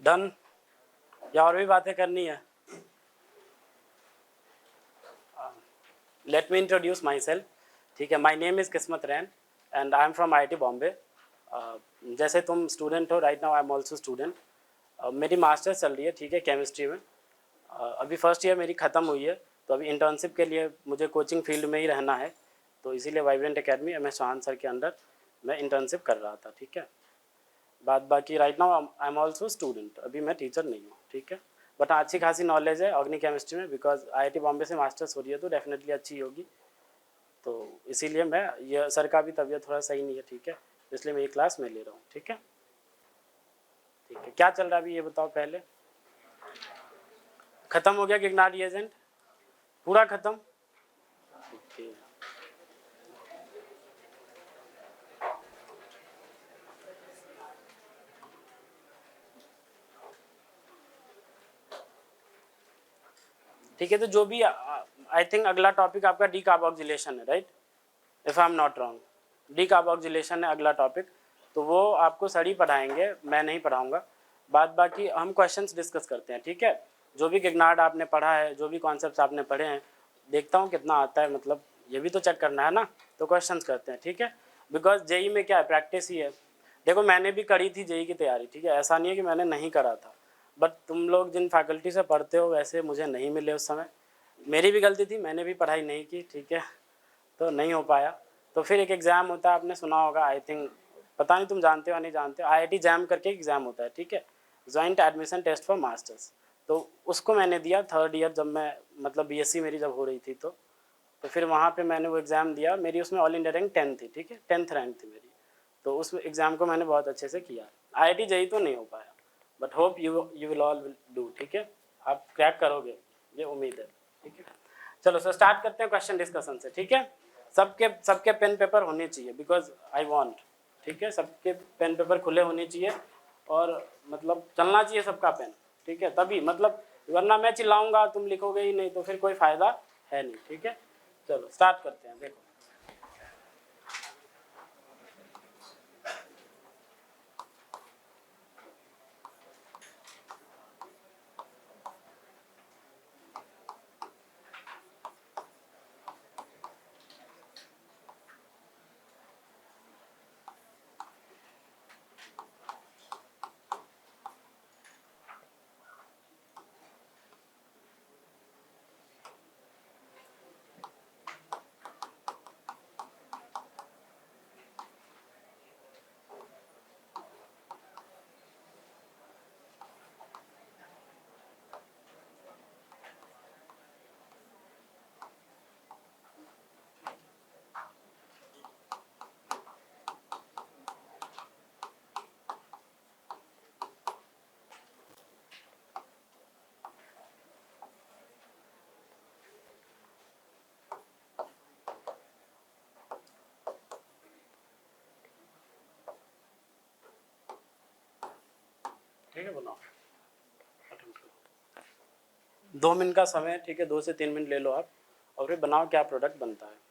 Done या और भी बातें करनी है? Let me introduce myself. ठीक है, my name is Kismat Rain and I am from IIT Bombay. जैसे तुम स्टूडेंट हो, right now I am also student. मेरी मास्टर्स चल रही है, ठीक है, केमिस्ट्री में। अभी फर्स्ट ईयर मेरी ख़त्म हुई है, तो अभी इंटर्नशिप के लिए मुझे कोचिंग फील्ड में ही रहना है, तो इसीलिए vibrant academy MS Chauhan sir के अंडर मैं इंटर्नशिप कर रहा था। ठीक है, बाकी right now I am also student, अभी मैं टीचर नहीं हूँ। ठीक है, बट अच्छी खासी नॉलेज है ऑर्गेनिक केमिस्ट्री में, बिकॉज IIT बॉम्बे से मास्टर्स हो रही है तो डेफिनेटली अच्छी होगी। तो इसीलिए मैं, ये सर का भी तबीयत थोड़ा सही नहीं है, ठीक है, इसलिए मैं ये क्लास में ले रहा हूँ। ठीक है, ठीक है, क्या चल रहा है अभी ये बताओ पहले। ख़त्म हो गया गिगनार्ड रिएजेंट, पूरा ख़त्म? ओके, ठीक है, तो जो भी आई थिंक अगला टॉपिक आपका डीकार्बोक्सिलेशन है, right, if I am not wrong. Decarboxylation है अगला टॉपिक, तो वो आपको सर ही पढ़ाएंगे, मैं नहीं पढ़ाऊँगा। बाकी हम क्वेश्चंस डिस्कस करते हैं। ठीक है, जो भी गिगनार्ड आपने पढ़ा है, जो भी कॉन्सेप्ट्स आपने पढ़े हैं, देखता हूँ कितना आता है, मतलब ये भी तो चेक करना है ना, तो क्वेश्चंस करते हैं। ठीक है, बिकॉज जेई में क्या है, प्रैक्टिस ही है। देखो मैंने भी करी थी जेई की तैयारी, ठीक है, ऐसा नहीं है कि मैंने नहीं करा था, बट तुम लोग जिन फैकल्टी से पढ़ते हो वैसे मुझे नहीं मिले उस समय, मेरी भी गलती थी, मैंने भी पढ़ाई नहीं की। ठीक है, तो नहीं हो पाया। तो फिर एक एग्ज़ाम होता है, आपने सुना होगा आई थिंक, पता नहीं तुम जानते हो या नहीं जानते हो, IIT जैम करके एग्ज़ाम होता है, ठीक है, joint admission test for masters. तो उसको मैंने दिया थर्ड ईयर, जब मैं मतलब BSc मेरी जब हो रही थी, तो फिर वहाँ पे मैंने वो एग्ज़ाम दिया। मेरी उसमें ऑल इंडिया रैंक 10 थी, ठीक है, 10th रैंक थी मेरी। तो उस एग्ज़ाम को मैंने बहुत अच्छे से किया। IIT जेई तो नहीं हो पाया, but hope you will all do. ठीक है, आप क्रैक करोगे, ये उम्मीद है। ठीक है, चलो सर स्टार्ट करते हैं क्वेश्चन डिस्कशन से। ठीक है, सबके पेन पेपर होने चाहिए, बिकॉज आई वांट, ठीक है, सबके पेन पेपर खुले होने चाहिए, और मतलब चलना चाहिए सबका पेन। ठीक है, तभी मतलब, वरना मैं चिल्लाऊंगा तुम लिखोगे ही नहीं, तो फिर कोई फ़ायदा है नहीं। ठीक है, चलो स्टार्ट करते हैं। देखो, ठीक है, बनाओ, 2 मिनट का समय है, ठीक है, 2 से 3 मिनट ले लो आप, और फिर बनाओ क्या प्रोडक्ट बनता है।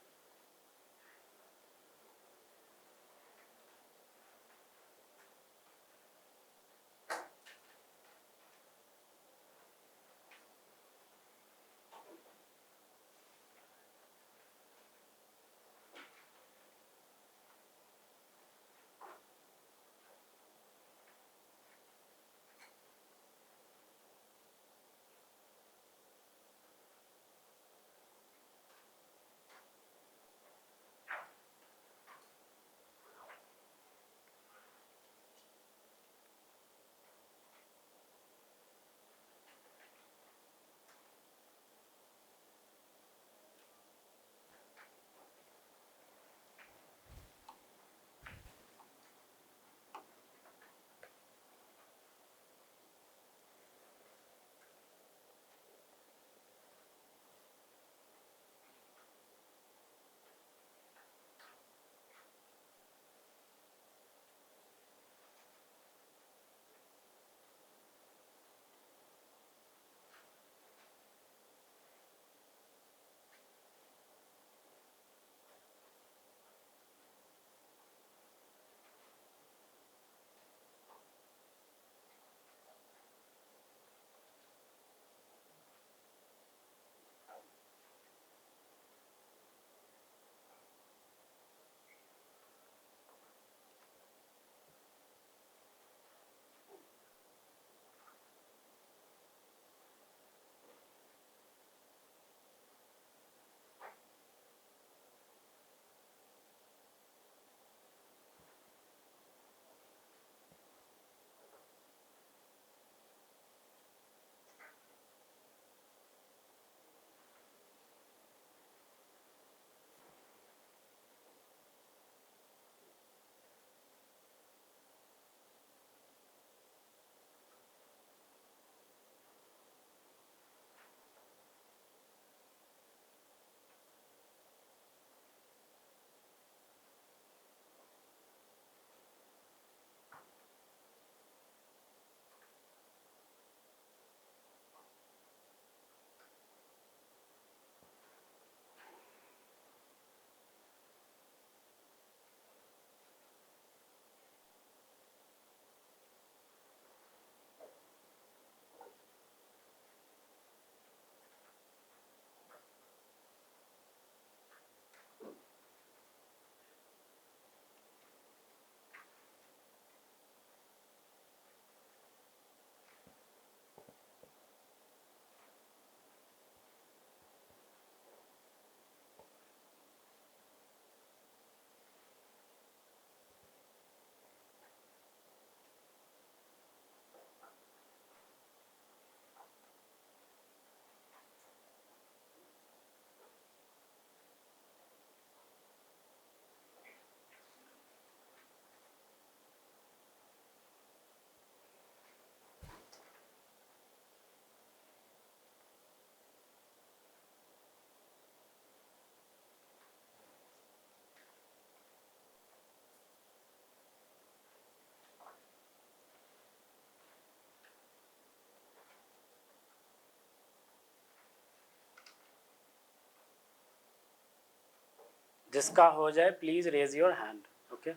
जिसका हो जाए please raise your hand. Okay.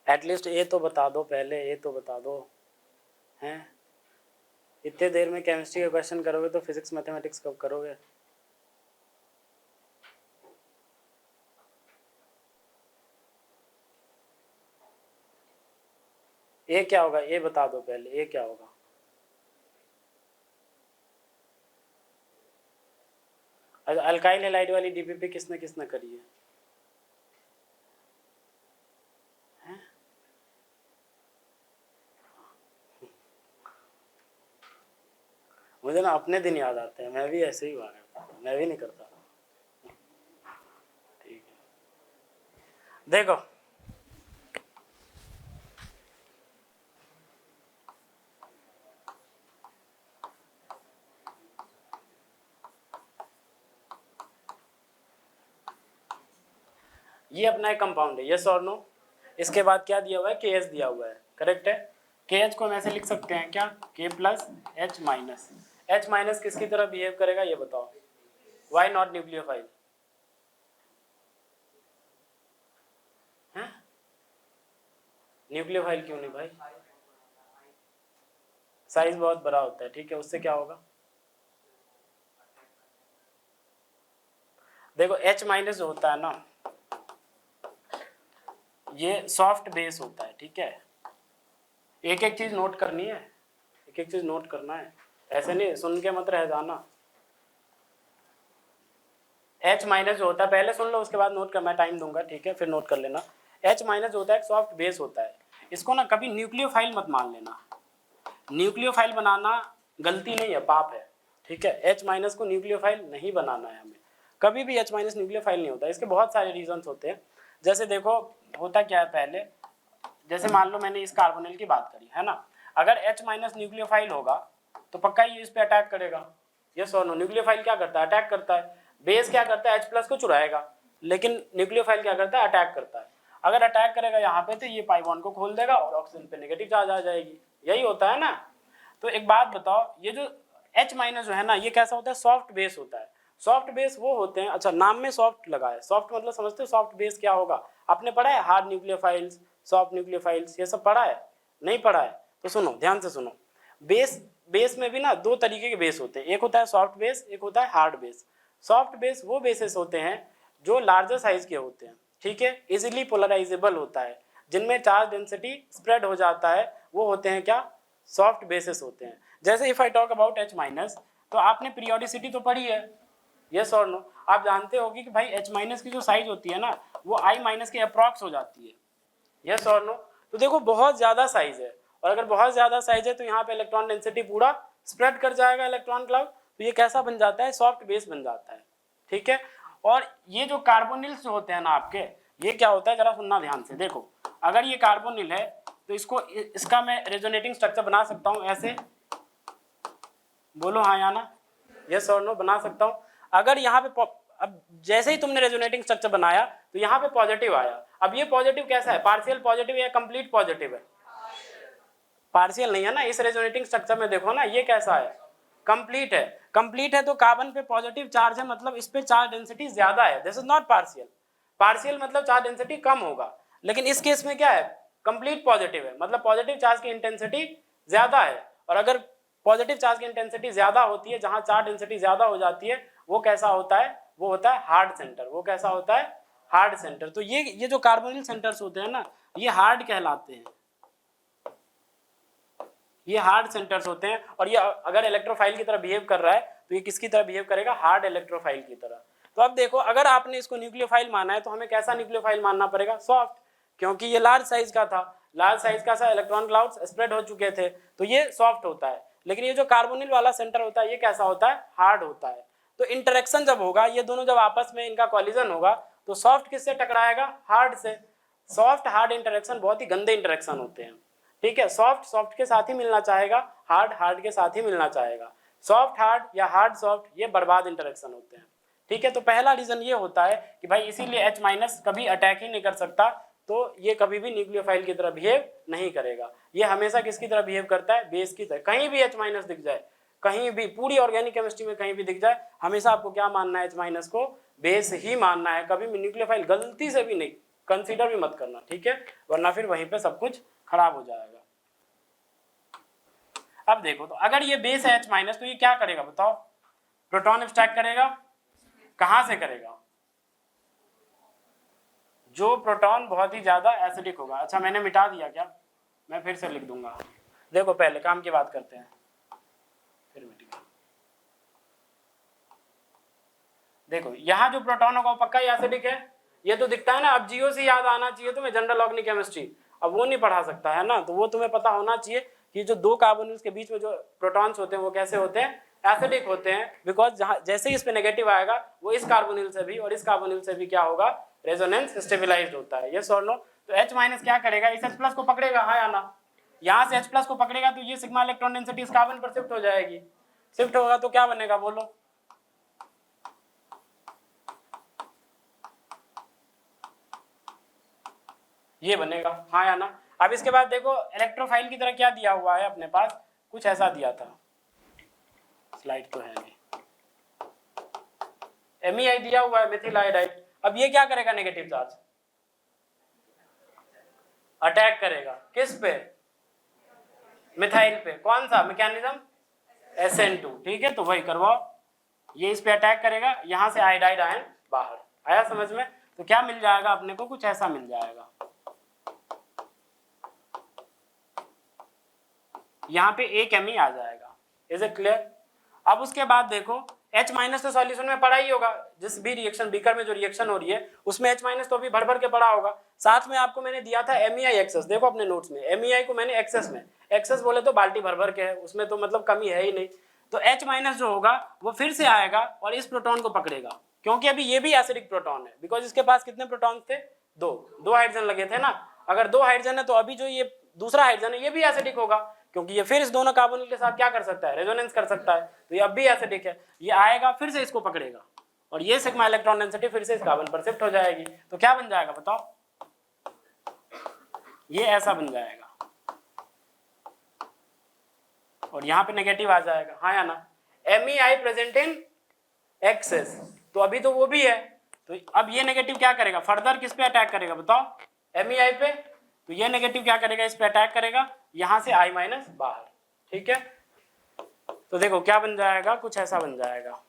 At least ये तो बता दो पहले, ये तो बता दो हैं. इतने देर में केमिस्ट्री का क्वेश्चन करोगे तो फिजिक्स मैथमेटिक्स कब करोगे? ये क्या होगा ये बता दो पहले, ये क्या होगा? अल्काइल हैलाइड वाली डीपीपी किसने किसने करी है? मुझे ना अपने दिन याद आते हैं, मैं भी ऐसे ही हुआ करता था, मैं भी नहीं करता. ठीक है, देखो ये अपना एक कंपाउंड है, यस और नो. इसके बाद क्या दिया हुआ है? के एच दिया हुआ है, करेक्ट है. के एच को हम ऐसे लिख सकते हैं क्या? के plus H minus. H minus किसकी तरह बिहेव करेगा ये बताओ? Why not nucleophile? न्यूक्लियोफाइल क्यों नहीं भाई? साइज बहुत बड़ा होता है, ठीक है, उससे क्या होगा? देखो एच माइनस जो होता है ना, ये सॉफ्ट बेस होता है, ठीक है. एक एक चीज नोट करनी है, एक एक चीज नोट करना है, ऐसे नहीं सुन के मत रह जाना. H माइनस जो होता है, पहले सुन लो उसके बाद नोट कर, मैं टाइम दूंगा, ठीक है, फिर नोट कर लेना. H माइनस जो होता है एक सॉफ्ट बेस होता है. इसको ना कभी न्यूक्लियोफाइल मत मान लेना. न्यूक्लियोफाइल बनाना गलती नहीं है, पाप है, ठीक है. H माइनस को न्यूक्लियोफाइल नहीं बनाना है हमें, कभी भी H माइनस न्यूक्लियोफाइल नहीं होता. इसके बहुत सारे रीजंस होते हैं. जैसे देखो होता क्या है, पहले जैसे मान लो मैंने इस कार्बोनिल की बात करी है ना, अगर H माइनस न्यूक्लियोफाइल होगा तो पक्का ये इस पे अटैक करेगा। यस और नो, न्यूक्लियोफाइल क्या करता है, अटैक करता है। बेस क्या करता है, H प्लस को चुराएगा, लेकिन न्यूक्लियोफाइल क्या करता है, अटैक करता है। अगर अटैक करेगा यहाँ पे तो ये पाई बॉन्ड को खोल देगा और ऑक्सीजन पे नेगेटिव चार्ज आ जाएगी, यही होता है ना। तो एक बात बताओ, ये जो H माइनस जो है ना, ये कैसा होता है, सॉफ्ट बेस होता है। सॉफ्ट बेस वो होते हैं, अच्छा नाम में सॉफ्ट लगा है, सॉफ्ट मतलब समझते हो सॉफ्ट बेस क्या होगा, आपने पढ़ा है हार्ड न्यूक्लियोफाइल्स, सॉफ्ट न्यूक्लियोफाइल्स, ये सब पढ़ा है, नहीं पढ़ा है तो सुनो ध्यान से सुनो। बेस में भी ना दो तरीके के बेस होते हैं, एक होता है सॉफ्ट बेस, एक होता है हार्ड बेस। सॉफ्ट बेस वो बेसिस होते हैं जो लार्जर साइज के होते हैं, ठीक है, इजीली पोलराइजेबल होता है, जिनमें चार्ज डेंसिटी स्प्रेड हो जाता है, वो होते हैं क्या, सॉफ्ट बेसिस होते हैं। जैसे if I talk about H minus, तो आपने पीरियोडिसिटी तो पढ़ी है, यस और नो, आप जानते होगी कि भाई H माइनस की जो साइज होती है ना, वो I माइनस के अप्रॉक्स हो जाती है, यस और नो। तो देखो बहुत ज्यादा साइज है, और अगर बहुत ज्यादा साइज है तो यहाँ पे इलेक्ट्रॉन डेंसिटी पूरा स्प्रेड कर जाएगा इलेक्ट्रॉन क्लाउड, तो ये कैसा बन जाता है, सॉफ्ट बेस बन जाता है, ठीक है। और ये जो कार्बोनिल्स जो होते हैं ना आपके, ये क्या होता है, जरा सुनना ध्यान से, देखो अगर ये कार्बोनिल है तो इसका मैं रेजोनेटिंग स्ट्रक्चर बना सकता हूँ ऐसे, बोलो हाँ या ना, यस और नो, बना सकता हूँ। अगर यहाँ पे अब जैसे ही तुमने रेजोनेटिंग स्ट्रक्चर बनाया तो यहाँ पे पॉजिटिव आया, अब ये पॉजिटिव कैसा है, पार्शियल पॉजिटिव या कंप्लीट पॉजिटिव है, पार्शियल नहीं है ना, इस रेजोनेटिंग स्ट्रक्चर में देखो ना ये कैसा है, कंप्लीट है। कंप्लीट है तो कार्बन पे पॉजिटिव चार्ज है, मतलब इस पे चार्ज डेंसिटी ज्यादा है, this is not partial. Partial मतलब चार्ज डेंसिटी कम होगा, लेकिन इस केस में क्या है, कंप्लीट पॉजिटिव है, मतलब पॉजिटिव चार्ज की इंटेंसिटी ज्यादा है। और अगर पॉजिटिव चार्ज की इंटेंसिटी ज्यादा होती है, जहां चार्ज डेंसिटी ज्यादा हो जाती है, वो कैसा होता है, वो होता है हार्ड सेंटर, वो कैसा होता है, हार्ड सेंटर। तो ये जो कार्बोनिल सेंटर्स होते हैं ना, ये हार्ड कहलाते हैं, ये हार्ड सेंटर्स होते हैं। और ये अगर इलेक्ट्रोफाइल की तरह बिहेव कर रहा है तो ये किसकी तरह बिहेव करेगा, हार्ड इलेक्ट्रोफाइल की तरह। तो अब देखो अगर आपने इसको न्यूक्लियोफाइल माना है तो हमें कैसा न्यूक्लियोफाइल मानना पड़ेगा, सॉफ्ट, क्योंकि ये लार्ज साइज का था, लार्ज साइज का सा इलेक्ट्रॉन क्लाउड्स स्प्रेड हो चुके थे, तो ये सॉफ्ट होता है। लेकिन ये जो कार्बोनिल वाला सेंटर होता है ये कैसा होता है, हार्ड होता है। तो इंटरेक्शन जब होगा, ये दोनों जब आपस में इनका कॉलिजन होगा तो सॉफ्ट किससे टकराएगा, हार्ड से। सॉफ्ट हार्ड इंटरेक्शन बहुत ही गंदे इंटरेक्शन होते हैं, ठीक है। सॉफ्ट सॉफ्ट के साथ ही मिलना चाहेगा, हार्ड हार्ड के साथ ही मिलना चाहेगा। सॉफ्ट हार्ड या हार्ड सॉफ्ट ये बर्बाद इंटरेक्शन होते हैं, ठीक है। तो पहला रीजन ये होता है कि भाई इसीलिए H माइनस कभी अटैक ही नहीं कर सकता, तो ये कभी भी न्यूक्लियोफाइल की तरह बिहेव नहीं करेगा। ये हमेशा किसकी तरह बिहेव करता है, बेस की तरह। कहीं भी H माइनस दिख जाए, कहीं भी पूरी ऑर्गेनिक केमिस्ट्री में कहीं भी दिख जाए, हमेशा आपको क्या मानना है, H माइनस को बेस ही मानना है, कभी भी न्यूक्लियोफाइल गलती से भी नहीं, कंसीडर भी मत करना, ठीक है, वरना फिर वहीं पे सब कुछ खराब हो जाएगा। अब देखो, तो अगर ये बेस है H माइनस, तो ये क्या करेगा बताओ, प्रोटॉन एब्स्ट्रैक्ट करेगा, कहां से करेगा, जो प्रोटॉन बहुत ही ज्यादा एसिडिक होगा। अच्छा मैंने मिटा दिया क्या, मैं फिर से लिख दूंगा, देखो पहले काम की बात करते हैं, फिर मिट गया। देखो यहाँ जो प्रोटॉन होगा वो पक्का ही एसिडिक है, ये तो दिखता है ना। अब जीओ से याद आना चाहिए तुम्हें, जनरल ऑर्गेनिक केमिस्ट्री, अब वो नहीं पढ़ा सकता है ना, तो वो तुम्हें पता होना चाहिए कि जो दो कार्बोनिल्स के बीच में जो प्रोटॉन्स होते हैं वो कैसे होते हैं, एसिडिक होते हैं। बिकॉज जहाँ जैसे ही इस पे नेगेटिव आएगा वो इस कार्बोनिल से भी और इस कार्बोनिल से भी क्या होगा, रेजोनेंस स्टेबिलाइज्ड होता है, यस और नो। तो H माइनस क्या करेगा, इस H प्लस को पकड़ेगा, हाँ या ना, यहाँ से H प्लस को पकड़ेगा तो ये सिग्मा इलेक्ट्रॉन डेंसिटी इस कार्बन पर शिफ्ट हो जाएगी, शिफ्ट होगा तो क्या बनेगा बोलो, ये बनेगा, हाँ या ना। अब इसके बाद देखो इलेक्ट्रोफाइल की तरह क्या दिया हुआ है अपने पास, कुछ ऐसा दिया था, स्लाइड तो है नहीं, MEI दिया हुआ है, मिथिल आयोडाइड। अब ये क्या करेगा, नेगेटिव चार्ज अटैक करेगा, किस पे, मिथाइल पे। कौन सा मैकेनिज्म, SN2, ठीक है, तो वही करवाओ, ये इस पे अटैक करेगा, यहां से आयोडाइड आयन बाहर आया, समझ में। तो क्या मिल जाएगा अपने को, कुछ ऐसा मिल जाएगा, यहाँ पे एक Mi आ जाएगा, इज इट क्लियर। अब उसके बाद देखो H माइनस तो सॉल्यूशन में पड़ा ही होगा, जिस भी रिएक्शन बीकर में जो रिएक्शन हो रही है उसमें H माइनस तो अभी भर भर के पड़ा होगा। साथ में आपको मैंने दिया था MEI एक्सेस, देखो अपने नोट्स में MEI को मैंने एक्सेस में, एक्सेस बोले तो बाल्टी भर भर के है, उसमें तो मतलब कमी है ही नहीं। तो H माइनस जो होगा वो फिर से आएगा और इस प्रोटॉन को पकड़ेगा, क्योंकि अभी ये भी एसिडिक प्रोटॉन है, बिकॉज इसके पास कितने प्रोटॉन थे, दो हाइड्रोजन लगे थे ना। अगर 2 हाइड्रोजन है तो अभी जो ये दूसरा हाइड्रोजन है ये भी एसिडिक होगा, क्योंकि ये फिर इस दोनों कार्बोनिल के साथ क्या कर सकता है, रेजोनेंस कर सकता है, तो ये अब भी एसिडिक है। ये आएगा फिर से इसको पकड़ेगा और ये सिग्मा इलेक्ट्रॉन डेंसिटी फिर से इस कार्बन पर शिफ्ट हो जाएगी, तो क्या बन जाएगा बताओ, ये ऐसा बन जाएगा और यहाँ पे नेगेटिव आ जाएगा, हाँ या ना। MEI प्रेजेंट इन एक्सेस, तो अभी तो वो भी है, तो अब ये नेगेटिव क्या करेगा, फर्दर किस पे अटैक करेगा बताओ, MEI पे, तो ये नेगेटिव क्या करेगा, इस पे अटैक करेगा, यहां से I माइनस बाहर, ठीक है। तो देखो क्या बन जाएगा, कुछ ऐसा बन जाएगा,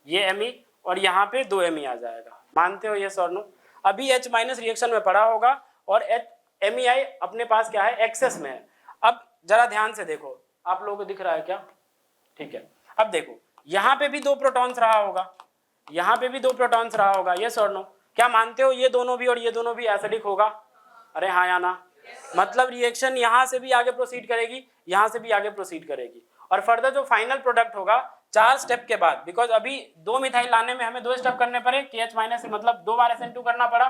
ये Me और यहाँ पे 2 Me आ जाएगा, मानते हो ये सर नो। अभी H माइनस रिएक्शन में पड़ा होगा और MEI अपने पास क्या है, एक्सेस में है। अब जरा ध्यान से देखो, आप लोगों को दिख रहा है क्या, ठीक है। अब देखो यहाँ पे भी 2 प्रोटॉन्स रहा होगा, यहाँ पे भी 2 प्रोटॉन्स रहा होगा, ये सर नो, क्या मानते हो ये दोनों भी और ये दोनों भी एसिडिक होगा, अरे हाँ या ना। मतलब रिएक्शन यहाँ से भी आगे प्रोसीड करेगी, यहाँ से भी आगे प्रोसीड करेगी, और फर्दर जो फाइनल प्रोडक्ट होगा 4 स्टेप के बाद, बिकॉज अभी 2 मिथाइल लाने में हमें 2 स्टेप करने पड़े, KH माइनस से मतलब 2 बार SN2 करना पड़ा।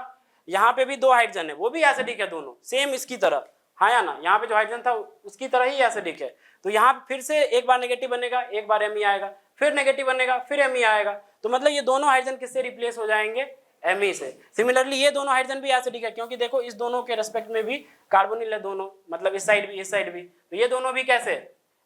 यहाँ पे भी 2 हाइड्रोजन है, वो भी एसिडिक है दोनों, सेम इसकी तरह, हाँ या ना, यहाँ पे जो हाइड्रोजन था उसकी तरह ही एसिडिक है। तो यहाँ फिर से एक बार नेगेटिव बनेगा, एक बार Me आएगा, फिर नेगेटिव बनेगा, फिर Me आएगा, तो मतलब ये दोनों हाइड्रोजन किससे रिप्लेस हो जाएंगे, Me से। सिमिलरली ये दोनों हाइड्रोजन भी एसिडिक है, क्योंकि देखो इस दोनों के रेस्पेक्ट में भी कार्बोनिल है दोनों, मतलब इस साइड भी इस साइड भी, तो ये दोनों भी कैसे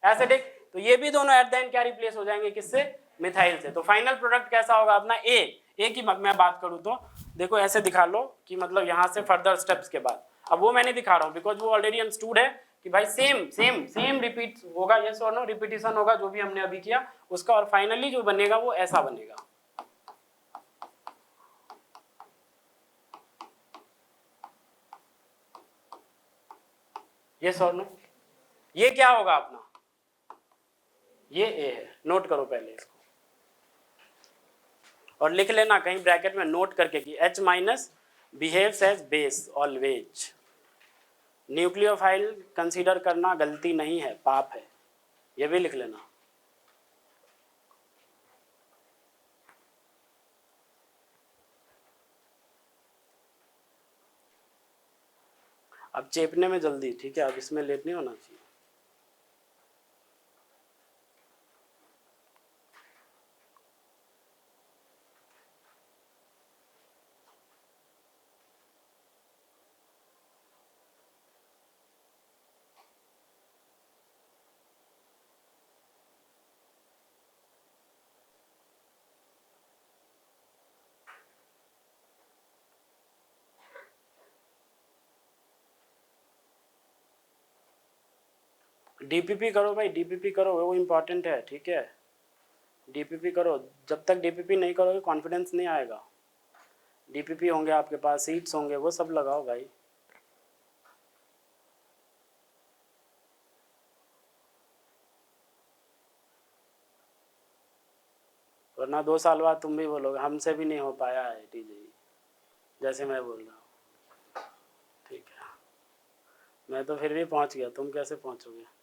एसिडिक, तो ये भी दोनों एट द एंड क्या रिप्लेस हो जाएंगे, किससे, मिथाइल से। तो फाइनल प्रोडक्ट कैसा होगा अपना ए की मैं बात करूं तो देखो ऐसे दिखा लो कि मतलब यहाँ से फर्दर स्टेप्स के बाद, अब वो मैं नहीं दिखा रहा हूँ बिकॉज वो ऑलरेडी अंडरस्टूड है कि भाई सेम सेम सेम रिपीट होगा, यस और नो, रिपीटिशन होगा जो भी हमने अभी किया उसका, और फाइनली जो बनेगा वो ऐसा बनेगा। यस और नो, ये क्या होगा अपना, ये ए है, नोट करो पहले इसको और लिख लेना कहीं ब्रैकेट में नोट करके कि H minus behaves as base always. Nucleophile consider करना गलती नहीं है, पाप है, ये भी लिख लेना। अब चेपने में जल्दी, ठीक है, अब इसमें लेट नहीं होना चाहिए। डीपीपी करो भाई, डीपीपी करो, वो इम्पोर्टेंट है, ठीक है। डीपीपी करो, जब तक डीपीपी नहीं करोगे कॉन्फिडेंस नहीं आएगा। डीपीपी होंगे आपके पास, सीट्स होंगे, वो सब लगाओ भाई। वरना 2 साल बाद तुम भी बोलोगे हमसे भी नहीं हो पाया है टीजे, जैसे मैं बोल रहा हूँ, ठीक है। मैं तो फिर भी पहुँच गया, तुम कैसे पहुँचोगे।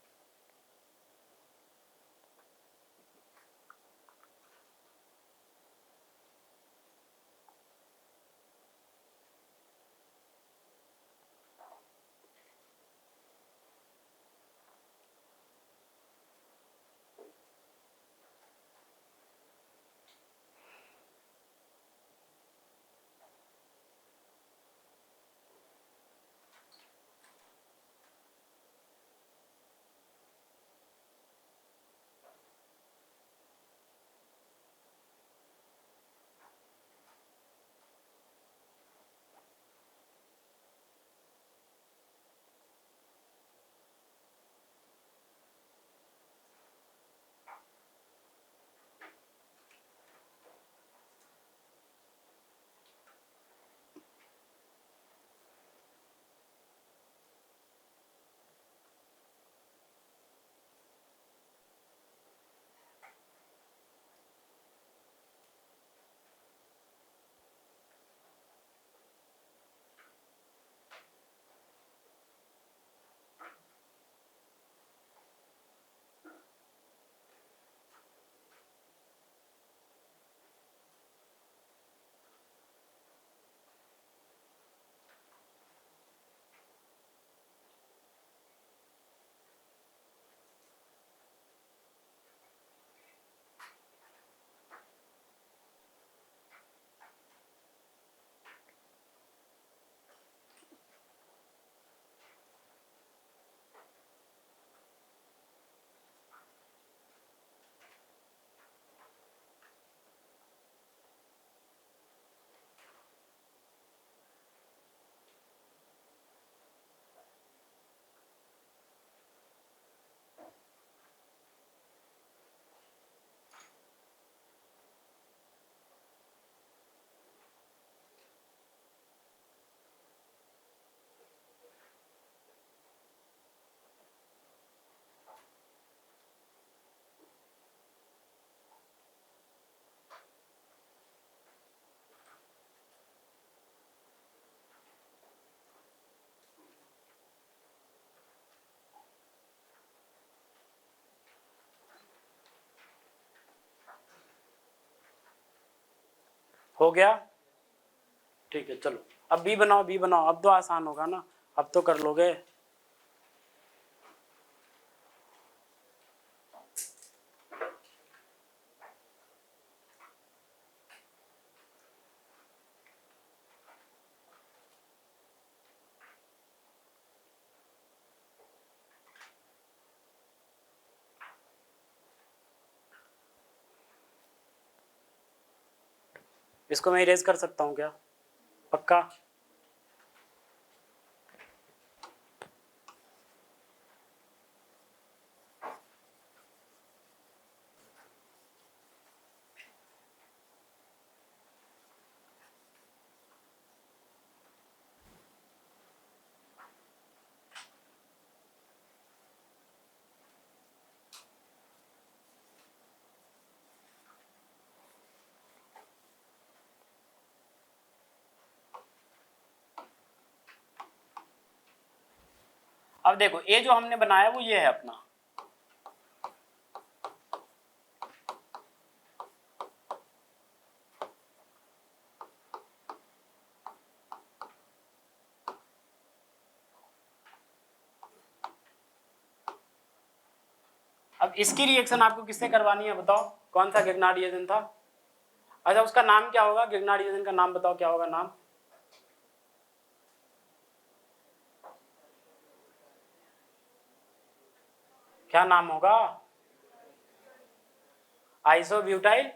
हो गया, ठीक है। चलो अब बी बनाओ, बी बनाओ, अब तो आसान होगा ना, अब तो कर लोगे। इसको मैं इरेज कर सकता हूँ क्या? पक्का? अब देखो ए जो हमने बनाया वो ये है अपना, अब इसकी रिएक्शन आपको किससे करवानी है बताओ? कौन सा गिगनार्ड रिएजेंट था? अच्छा उसका नाम क्या होगा? गिगनार्ड रिएजेंट का नाम बताओ, क्या होगा नाम? क्या नाम होगा? आइसोब्यूटाइल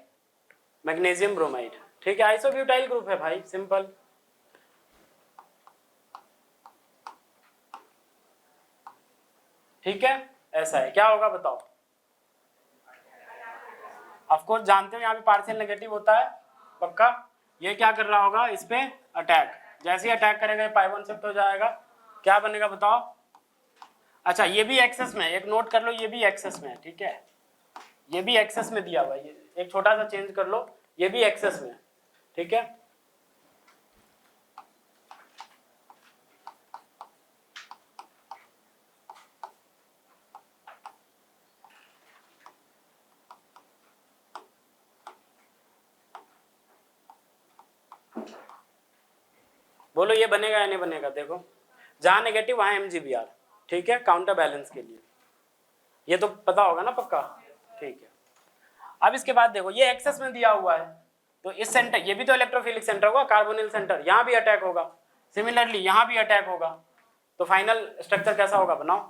मैग्नीशियम ब्रोमाइड, ठीक है, आइसोब्यूटाइल ग्रुप है भाई, सिंपल। ठीक है, ऐसा है, क्या होगा बताओ? ऑफ कोर्स जानते हो यहाँ पे पार्शियल नेगेटिव होता है, पक्का। ये क्या कर रहा होगा इस पे? अटैक। जैसे ही अटैक करेगा पाई 1 शिफ्ट हो जाएगा, क्या बनेगा बताओ? अच्छा ये भी एक्सेस में, एक नोट कर लो, ये भी एक्सेस में है, ठीक है, ये भी एक्सेस में दिया हुआ है, एक छोटा सा चेंज कर लो, ये भी एक्सेस में, ठीक है। बोलो ये बनेगा या नहीं बनेगा? देखो जहां नेगेटिव वहां MgBr, ठीक है, काउंटर बैलेंस के लिए, ये तो पता होगा ना पक्का, ठीक है। अब इसके बाद देखो ये एक्सेस में दिया हुआ है, तो इस सेंटर, ये भी तो इलेक्ट्रोफिलिक सेंटर होगा, कार्बोनिल सेंटर, यहाँ भी अटैक होगा, सिमिलरली यहाँ भी अटैक होगा, तो फाइनल स्ट्रक्चर कैसा होगा बनाओ?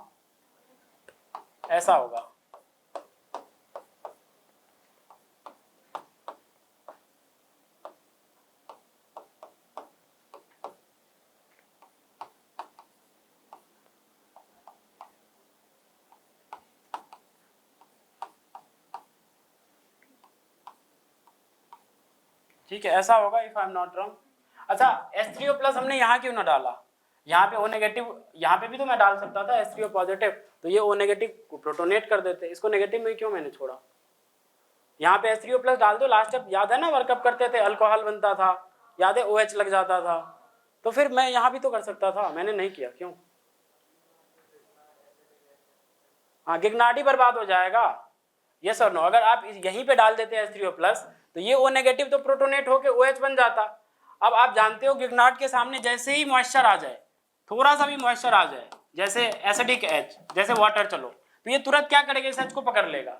ऐसा होगा, ठीक है, ऐसा होगा if I am not wrong. अच्छा H3O प्लस हमने यहाँ क्यों ना डाला? यहाँ पे O नेगेटिव, यहाँ पे भी तो मैं डाल सकता था H3O पॉजिटिव, तो ये O नेगेटिव को प्रोटोनेट कर देते, इसको नेगेटिव में क्यों मैंने छोड़ा? यहाँ पे H3O प्लस डाल दो, लास्ट स्टेप याद है ना, वर्कअप करते थे, अल्कोहल बनता था, याद है, OH लग जाता था, तो फिर मैं यहाँ भी तो कर सकता था, मैंने नहीं किया, क्यों? हाँ गिगनार्ड बर्बाद हो जाएगा, यस और नो। अगर आप यहीं पे डाल देते H3O प्लस तो ये O नेगेटिव तो प्रोटोनेट होके OH बन जाता। अब आप जानते हो गिगनार्ड के सामने जैसे ही मॉइस्चर आ जाए, थोड़ा सा भी मॉइस्चर आ जाए, जैसे एसिडिक H, जैसे वाटर, चलो, तो ये तुरंत क्या करेगा, इस H को पकड़ लेगा।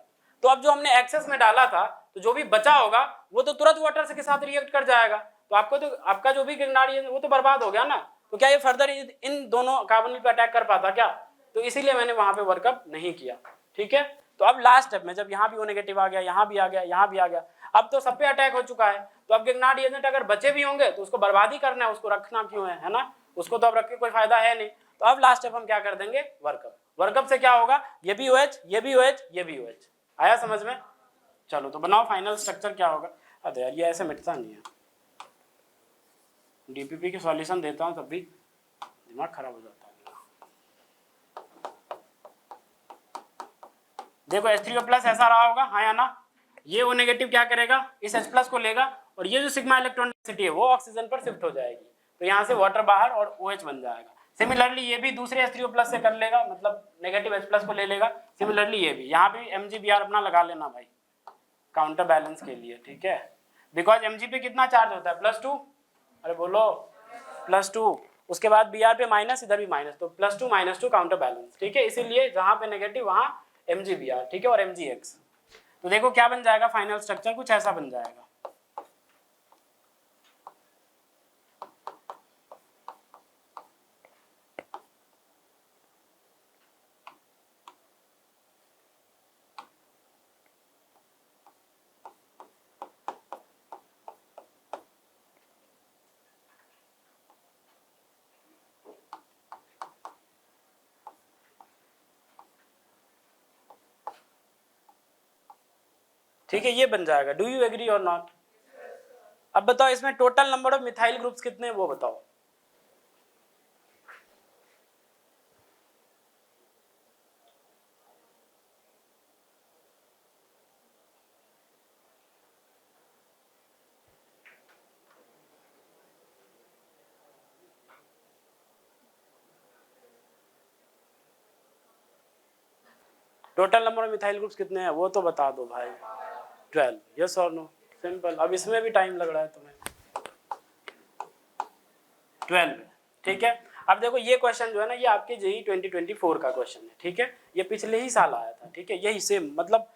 तो अब जो हमने एक्सेस में डाला था, तो जो भी बचा होगा वो तो तुरंत वाटर के साथ रिएक्ट कर जाएगा, तो आपको तो आपका जो भी गिगनार्ड है वो तो बर्बाद हो गया ना। तो क्या ये फर्दर इन दोनों कार्बोनिल पे अटैक कर पाता क्या? तो इसीलिए मैंने वहां पे वर्कअप नहीं किया, ठीक है। तो अब लास्ट स्टेप में जब यहाँ भी O नेगेटिव आ गया, यहाँ भी आ गया, यहाँ भी आ गया, अब तो सब पे अटैक हो चुका है, तो अब गिगनार्ड एजेंट अगर बचे भी होंगे तो उसको बर्बाद ही करना है, उसको रखना क्यों है ना, उसको तो अब रख के कोई फायदा है नहीं। तो अब लास्ट स्टेप हम क्या कर देंगे, वर्कअप। वर्कअप से क्या होगा, ये भी OH, ये भी OH, ये भी OH, आया समझ में? चलो तो बनाओ फाइनल स्ट्रक्चर क्या होगा। अरे यार ये ऐसे मिटता नहीं है, DPP के सॉल्यूशन देता हूँ तब भी दिमाग खराब हो जाता है। देखो H3O प्लस ऐसा रहा होगा, हाँ या ना? ये O नेगेटिव क्या करेगा, इस H प्लस को लेगा और ये जो सिग्मा इलेक्ट्रॉन डेंसिटी है वो ऑक्सीजन पर शिफ्ट हो जाएगी, तो यहाँ से वाटर बाहर और OH बन जाएगा। सिमिलरली ये भी दूसरे H3O प्लस से कर लेगा, मतलब नेगेटिव H प्लस को ले लेगा। सिमिलरली ये भी, यहाँ भी MgBr अपना लगा लेना भाई काउंटर बैलेंस के लिए, ठीक है। बिकॉज Mg पे कितना चार्ज होता है, +2, अरे बोलो +2, उसके बाद Br पे माइनस, इधर भी माइनस, तो +2 -2 काउंटर बैलेंस, ठीक है। इसीलिए जहां पे नेगेटिव वहां MgBr, ठीक है, और Mgx। तो देखो क्या बन जाएगा फाइनल स्ट्रक्चर, कुछ ऐसा बन जाएगा। ठीक है, ये बन जाएगा। डू यू एग्री और नॉट? अब बताओ इसमें total number of methyl groups कितने हैं वो बताओ। Total number of methyl groups कितने हैं वो तो बता दो भाई। 12, यस और नो, सिंपल। अब इसमें भी टाइम लग रहा है तुम्हें। 12, ठीक है। अब देखो ये क्वेश्चन जो है ना, ये आपके जेईई 2024 का क्वेश्चन है, ठीक है। ये पिछले ही साल आया था, ठीक है। यही सेम मतलब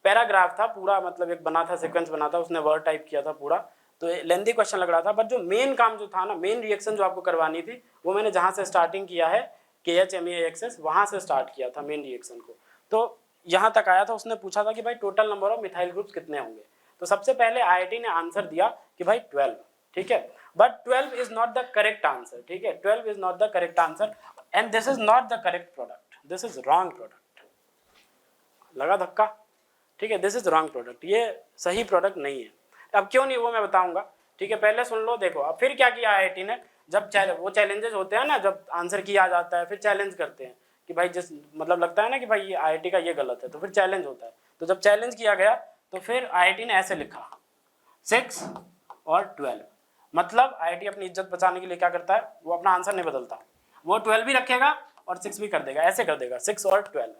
पैराग्राफ था पूरा, मतलब एक बना था, सीक्वेंस बना था, उसने वर्ड टाइप किया था पूरा, तो लेंथी क्वेश्चन लग रहा था। बट जो मेन काम जो था ना, मेन रिएक्शन जो आपको करवानी थी, वो मैंने जहाँ से स्टार्टिंग किया है KHMeAXS, वहाँ से स्टार्ट किया था मेन रिएक्शन को। तो यहाँ तक आया था, उसने पूछा था कि भाई total number of methyl groups कितने होंगे। तो सबसे पहले IIT ने आंसर दिया कि भाई 12, ठीक है। But 12 is not the correct answer, ठीक है। 12 is not the correct answer and this is not the correct product, this is wrong product. लगा धक्का, ठीक है। दिस इज रॉन्ग प्रोडक्ट, ये सही प्रोडक्ट नहीं है। अब क्यों नहीं वो मैं बताऊंगा, ठीक है। पहले सुन लो। देखो अब फिर क्या किया IIT ने, जब वो चैलेंजेस होते हैं ना, जब आंसर किया जाता है फिर चैलेंज करते हैं कि भाई जिस मतलब लगता है ना कि भाई ये IIT का ये गलत है, तो फिर चैलेंज होता है। तो जब चैलेंज किया गया तो फिर IIT ने ऐसे लिखा 6 और 12। मतलब IIT अपनी इज्जत बचाने के लिए क्या करता है, वो अपना आंसर नहीं बदलता, वो 12 भी रखेगा और 6 भी कर देगा, ऐसे कर देगा 6 और 12,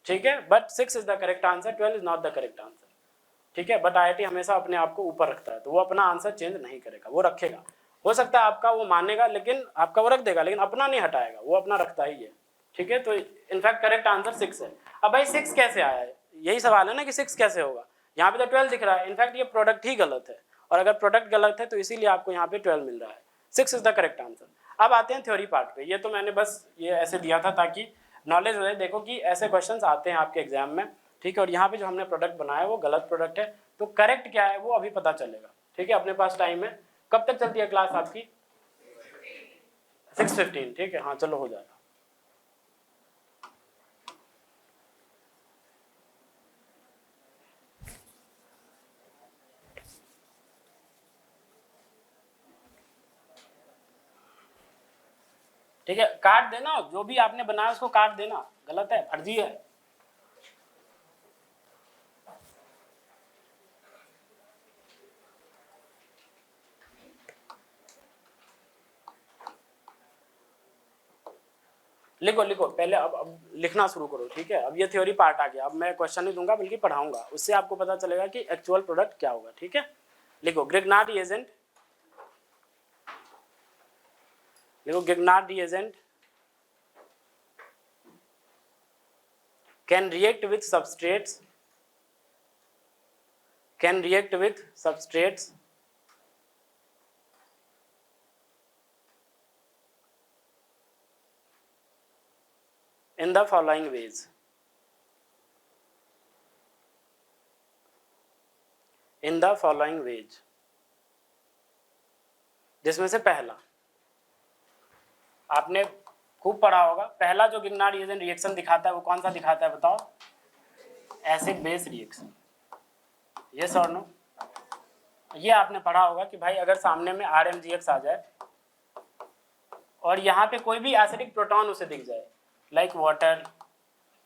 ठीक है। But 6 is the correct answer, 12 is not the correct answer, ठीक है। बट IIT हमेशा अपने आप को ऊपर रखता है, तो वो अपना आंसर चेंज नहीं करेगा, वो रखेगा। हो सकता है आपका वो मानेगा, लेकिन आपका वो रख देगा, लेकिन अपना नहीं हटाएगा, वो अपना रखता ही है, ठीक है। तो इनफैक्ट करेक्ट आंसर 6 है। अब भाई 6 कैसे आया है, यही सवाल है ना कि 6 कैसे होगा। यहाँ पे तो 12 दिख रहा है, इनफैक्ट ये प्रोडक्ट ही गलत है, और अगर प्रोडक्ट गलत है तो इसीलिए आपको यहाँ पे 12 मिल रहा है। 6 इज द करेक्ट आंसर। अब आते हैं थ्योरी पार्ट पे। ये तो मैंने बस ये ऐसे दिया था ताकि नॉलेज हो जाए। देखो कि ऐसे क्वेश्चंस आते हैं आपके एग्जाम में, ठीक है। और यहाँ पे जो हमने प्रोडक्ट बनाया है वो गलत प्रोडक्ट है, तो करेक्ट क्या है वो अभी पता चलेगा, ठीक है। अपने पास टाइम है। कब तक चलती है क्लास आपकी? 6:15, ठीक है। हाँ चलो हो जाएगा। ठीक है, काट देना, जो भी आपने बनाया उसको काट देना, गलत है, फर्जी है। लिखो लिखो पहले, अब लिखना शुरू करो, ठीक है। अब ये थ्योरी पार्ट आ गया, अब मैं क्वेश्चन नहीं दूंगा बल्कि पढ़ाऊंगा, उससे आपको पता चलेगा कि एक्चुअल प्रोडक्ट क्या होगा, ठीक है। लिखो ग्रिग्नार्ड रिएजेंट, लिखो Grignard reagent can react with substrates, can react with substrates in the following ways. In the following ways, जिसमें से पहला आपने खूब पढ़ा होगा। पहला जो गिग्नार्ड रिएजेंट रिएक्शन दिखाता है वो कौन सा दिखाता है बताओ? एसिड बेस रिएक्शन, यस और नो? ये आपने पढ़ा होगा कि भाई अगर सामने में RMGX आ जाए और यहाँ पे कोई भी एसिडिक प्रोटॉन उसे दिख जाए, लाइक वाटर,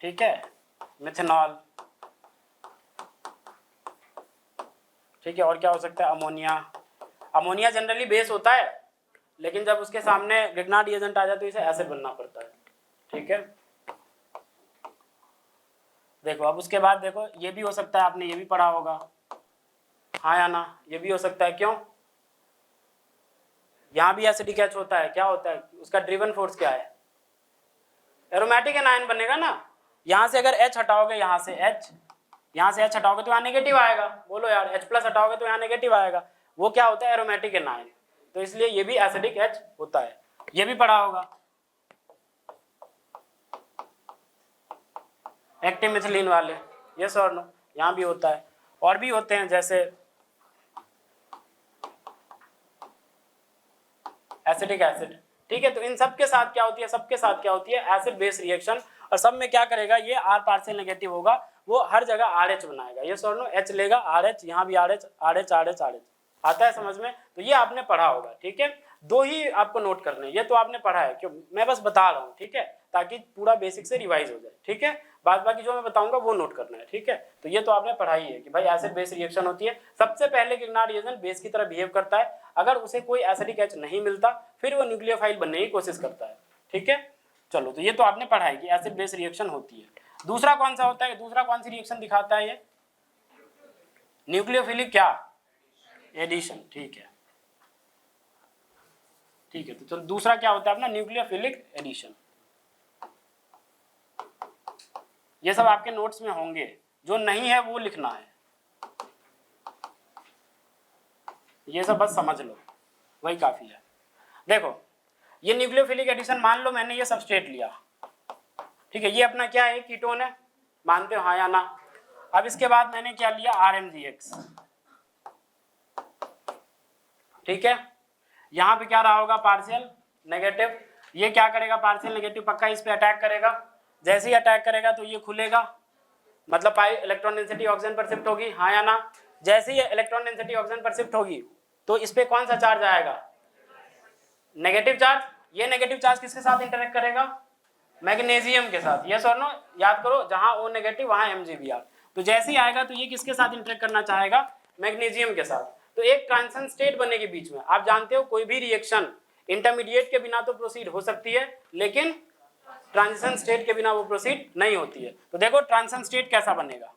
ठीक है, मिथेनॉल, ठीक है, और क्या हो सकता है, अमोनिया। अमोनिया जनरली बेस होता है, लेकिन जब उसके सामने ग्रिग्नार्ड रिएजेंट आ जाए तो इसे एसिड बनना पड़ता है, ठीक है। देखो अब उसके बाद देखो ये भी हो सकता है, आपने ये भी पढ़ा होगा, हाँ या ना, ये भी हो सकता है। क्यों? यहाँ भी एसिडिक H होता है, क्या होता है उसका ड्रिवन फोर्स क्या है? एरोमेटिक एनायन बनेगा ना। यहाँ से अगर H हटाओगे, यहाँ से H हटाओगे तो यहाँ नेगेटिव आएगा। बोलो यार, H+ हटाओगे तो यहाँ नेगेटिव आएगा। वो क्या होता है? Aromatic anion. तो इसलिए ये भी एसिडिक H होता है, ये भी पढ़ा होगा। एक्टिव मिथिलीन वाले, यस और नो, यहाँ भी होता है। और भी होते हैं जैसे एसिटिक एसिड, ठीक है। तो इन सब के साथ क्या होती है? सबके साथ क्या होती है? Acid base reaction. और सब में क्या करेगा? ये R पार्शियल नेगेटिव होगा, वो हर जगह RH बनाएगा, ये सर नो, H लेगा, RH, यहाँ भी RH, RH, RH, RH। आता है समझ में? तो ये आपने पढ़ा होगा, ठीक है। दो ही आपको नोट करने, ये तो आपने पढ़ा है, क्यों मैं बस बता रहा हूँ, ठीक है, ताकि पूरा बेसिक से रिवाइज हो जाए, ठीक है। बाद बाकी जो मैं बताऊंगा वो नोट करना है, ठीक है। तो ये तो आपने पढ़ाई है कि भाई एसिड बेस रिएक्शन होती है। सबसे पहले किग्ना रिएजेंट बेस की तरह बिहेव करता है, अगर उसे कोई एसिडिक H नहीं मिलता फिर वो न्यूक्लियोफाइल बनने की कोशिश करता है, ठीक है। चलो, तो ये तो आपने पढ़ा है कि एसिड बेस रिएक्शन होती है। दूसरा कौन सा होता है? दूसरा कौन सी रिएक्शन दिखाता है ये? न्यूक्लियोफिलिक क्या? एडिशन, ठीक है, ठीक है। तो चलो, दूसरा क्या होता है अपना? Nucleophilic addition. ये सब आपके नोट्स में होंगे, जो नहीं है वो लिखना है, ये सब बस समझ लो, वही काफी है। देखो, ये न्यूक्लियोफिलिक एडिशन, मान लो मैंने ये सबस्ट्रेट लिया, ठीक है, ये अपना क्या है? कीटोन है, मानते हो हाँ या ना? अब इसके बाद मैंने क्या लिया? RMgX, ठीक है। यहाँ पे क्या रहा होगा? Partial negative. ये क्या करेगा? पार्शियल नेगेटिव पक्का इस पे अटैक करेगा। जैसे ही अटैक करेगा तो ये खुलेगा, मतलब पाई इलेक्ट्रॉन डेंसिटी ऑक्सीजन पर शिफ्ट होगी, हाँ या ना? जैसे ही इलेक्ट्रॉन डेंसिटी ऑक्सीजन पर शिफ्ट होगी तो इस पे कौन सा चार्ज आएगा? Negative charge. ये नेगेटिव चार्ज किसके साथ इंटरेक्ट करेगा? मैग्नीशियम के साथ, यस और नो? याद करो, जहां O नेगेटिव वहां MgBr। तो जैसे ही आएगा तो ये किसके साथ इंटरेक्ट करना चाहेगा? मैग्नीशियम के साथ। तो एक ट्रांजिशन स्टेट बनेगी बीच में। आप जानते हो कोई भी रिएक्शन इंटरमीडिएट के बिना तो प्रोसीड हो सकती है, लेकिन ट्रांजिशन स्टेट के बिना वो प्रोसीड नहीं होती है। तो देखो ट्रांजिशन स्टेट कैसा बनेगा?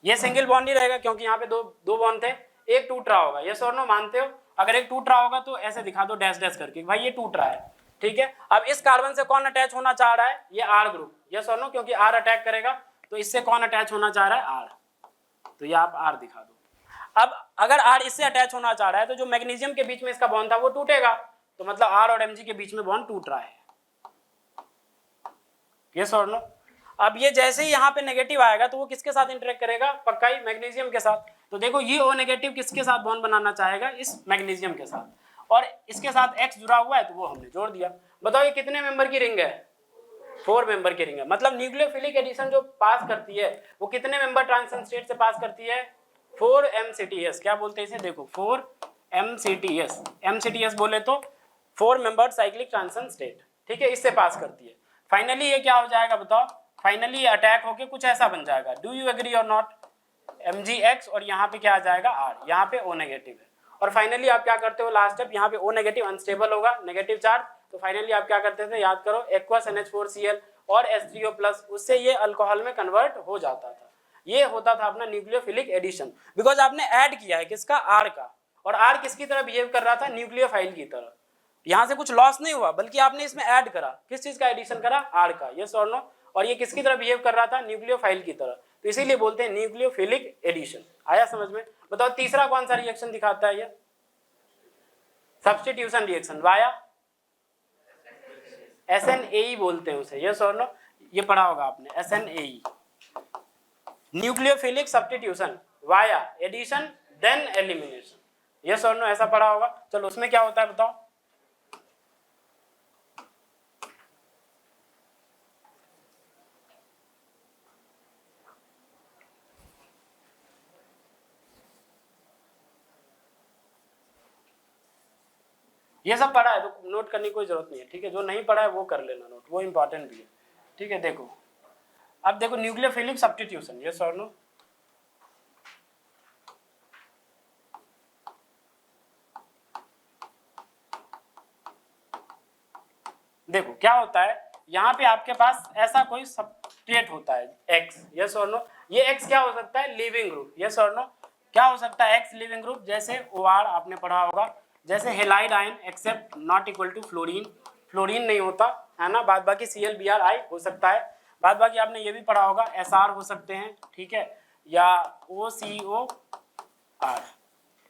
ये सिंगल बॉन्ड ही रहेगा, क्योंकि यहाँ पे दो बॉन्ड थे, एक टूट रहा होगा, यस और नो? मानते हो? अगर एक टूट रहा होगा तो ऐसे दिखा दो डैश डैश करके, भाई ये टूट रहा है, ठीक है। अब इस कार्बन से कौन अटैच होना चाह रहा है? ये R ग्रुप, यस और नो? क्योंकि R अटैक करेगा, तो इससे कौन अटैच होना चाह रहा है? R। तो ये आप R दिखा दो। अब अगर R इससे अटैच होना चाह रहा है तो जो मैग्नीशियम के बीच में इसका बॉन्ड था वो टूटेगा, तो मतलब R और Mg के बीच में बॉन्ड टूट रहा है, यस और नो? अब ये जैसे ही यहाँ पे नेगेटिव आएगा तो वो किसके साथ इंटरेक्ट करेगा? पक्का ही मैग्नीशियम के साथ। तो देखो ये O नेगेटिव किसके साथ बॉन्ड बनाना चाहेगा? इस मैग्नीशियम के साथ, और इसके साथ X जुड़ा हुआ है तो वो हमने जोड़ दिया। बताओ ये कितने मेंबर की रिंग है? 4 मेंबर की रिंग है। मतलब न्यूक्लियोफिलिक एडिशन जो पास करती है वो कितने मेंबर ट्रांजिशन स्टेट से पास करती है? 4 MCTS। क्या बोलते हैं इसे? देखो 4 MCTS। MCTS बोले तो 4 मेंबर साइक्लिक ट्रांजिशन स्टेट, ठीक है, इससे पास करती है। फाइनली ये क्या हो जाएगा बताओ? फाइनली ये अटैक होके कुछ ऐसा बन जाएगा। डू यू एग्री और नॉट? MgX, और यहाँ पे क्या आ जाएगा? R। यहाँ पे O नेगेटिव है। और फाइनली आप क्या करते हो? लास्ट स्टेप, यहाँ पे O नेगेटिव अनस्टेबल होगा, नेगेटिव चार्ज, तो फाइनली आप क्या करते थे? याद करो, एक्वस NH4Cl और H3O+, उससे ये अल्कोहल में कन्वर्ट हो जाता था। ये होता था अपना न्यूक्लियोफिलिक एडिशन, बिकॉज आपने ऐड किया है किसका? R का। और R किसकी तरह बिहेव कर रहा था? न्यूक्लियोफाइल की तरह। यहाँ से कुछ लॉस नहीं हुआ, बल्कि आपने इसमें ऐड करा। किस चीज का एडिशन करा? R का, यस और नो? और ये किसकी तरह बिहेव कर रहा था? न्यूक्लियोफाइल की तरह। तो इसीलिए बोलते हैं न्यूक्लियोफिलिक एडिशन। आया समझ में? बताओ तीसरा कौन सा रिएक्शन दिखाता है ये? सब्स्टिट्यूशन रिएक्शन वाया SNAE बोलते हैं उसे, यस और नो? ये पढ़ा होगा आपने, SNAE, nucleophilic substitution via addition then elimination, yes और नो? ऐसा पढ़ा होगा। चलो उसमें क्या होता है बताओ? ये सब पढ़ा है तो नोट करने की कोई जरूरत नहीं है, ठीक है। जो नहीं पढ़ा है वो कर लेना नोट, वो इंपॉर्टेंट भी है, ठीक है। देखो अब देखो न्यूक्लियोफिलिक सब्स्टिट्यूशन, यस और नो? देखो क्या होता है, यहाँ पे आपके पास ऐसा कोई सब्सट्रेट होता है X, यस और नो? ये X क्या हो सकता है, लिविंग ग्रुप, यस और नो, क्या हो सकता है X लिविंग ग्रुप, जैसे OR आपने पढ़ा होगा, जैसे halide ion except not equal to fluorine, fluorine नहीं होता है ना, बाद बाकी ClBr हो सकता है, बाद बाकी आपने ये भी पढ़ा होगा Sr हो सकते हैं, ठीक है, या OCOR,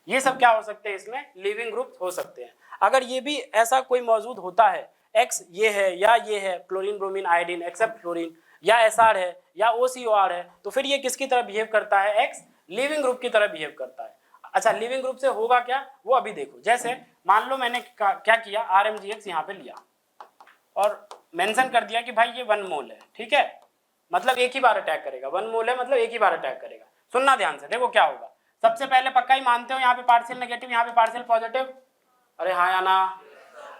ये सब क्या हो सकते हैं, इसमें लिविंग ग्रुप हो सकते हैं। अगर ये भी ऐसा कोई मौजूद होता है, X ये है या ये है, chlorine bromine iodine except fluorine, या Sr है या OCOR है, तो फिर ये किसकी तरह बिहेव करता है, X लिविंग ग्रुप की तरह बिहेव करता है। अच्छा, लिविंग ग्रुप से होगा क्या, वो अभी देखो। जैसे मान लो मैंने क्या किया, RMGX यहाँ पे लिया और मेंशन कर दिया कि भाई ये 1 मोल है, ठीक है, मतलब एक ही बार अटैक करेगा, 1 मोल है मतलब एक ही बार अटैक करेगा। सुनना ध्यान से, देखो क्या होगा, सबसे पहले पक्का ही मानते हो यहाँ पे पार्शियल नेगेटिव, यहाँ पे पार्शियल पॉजिटिव, अरे हाँ या ना।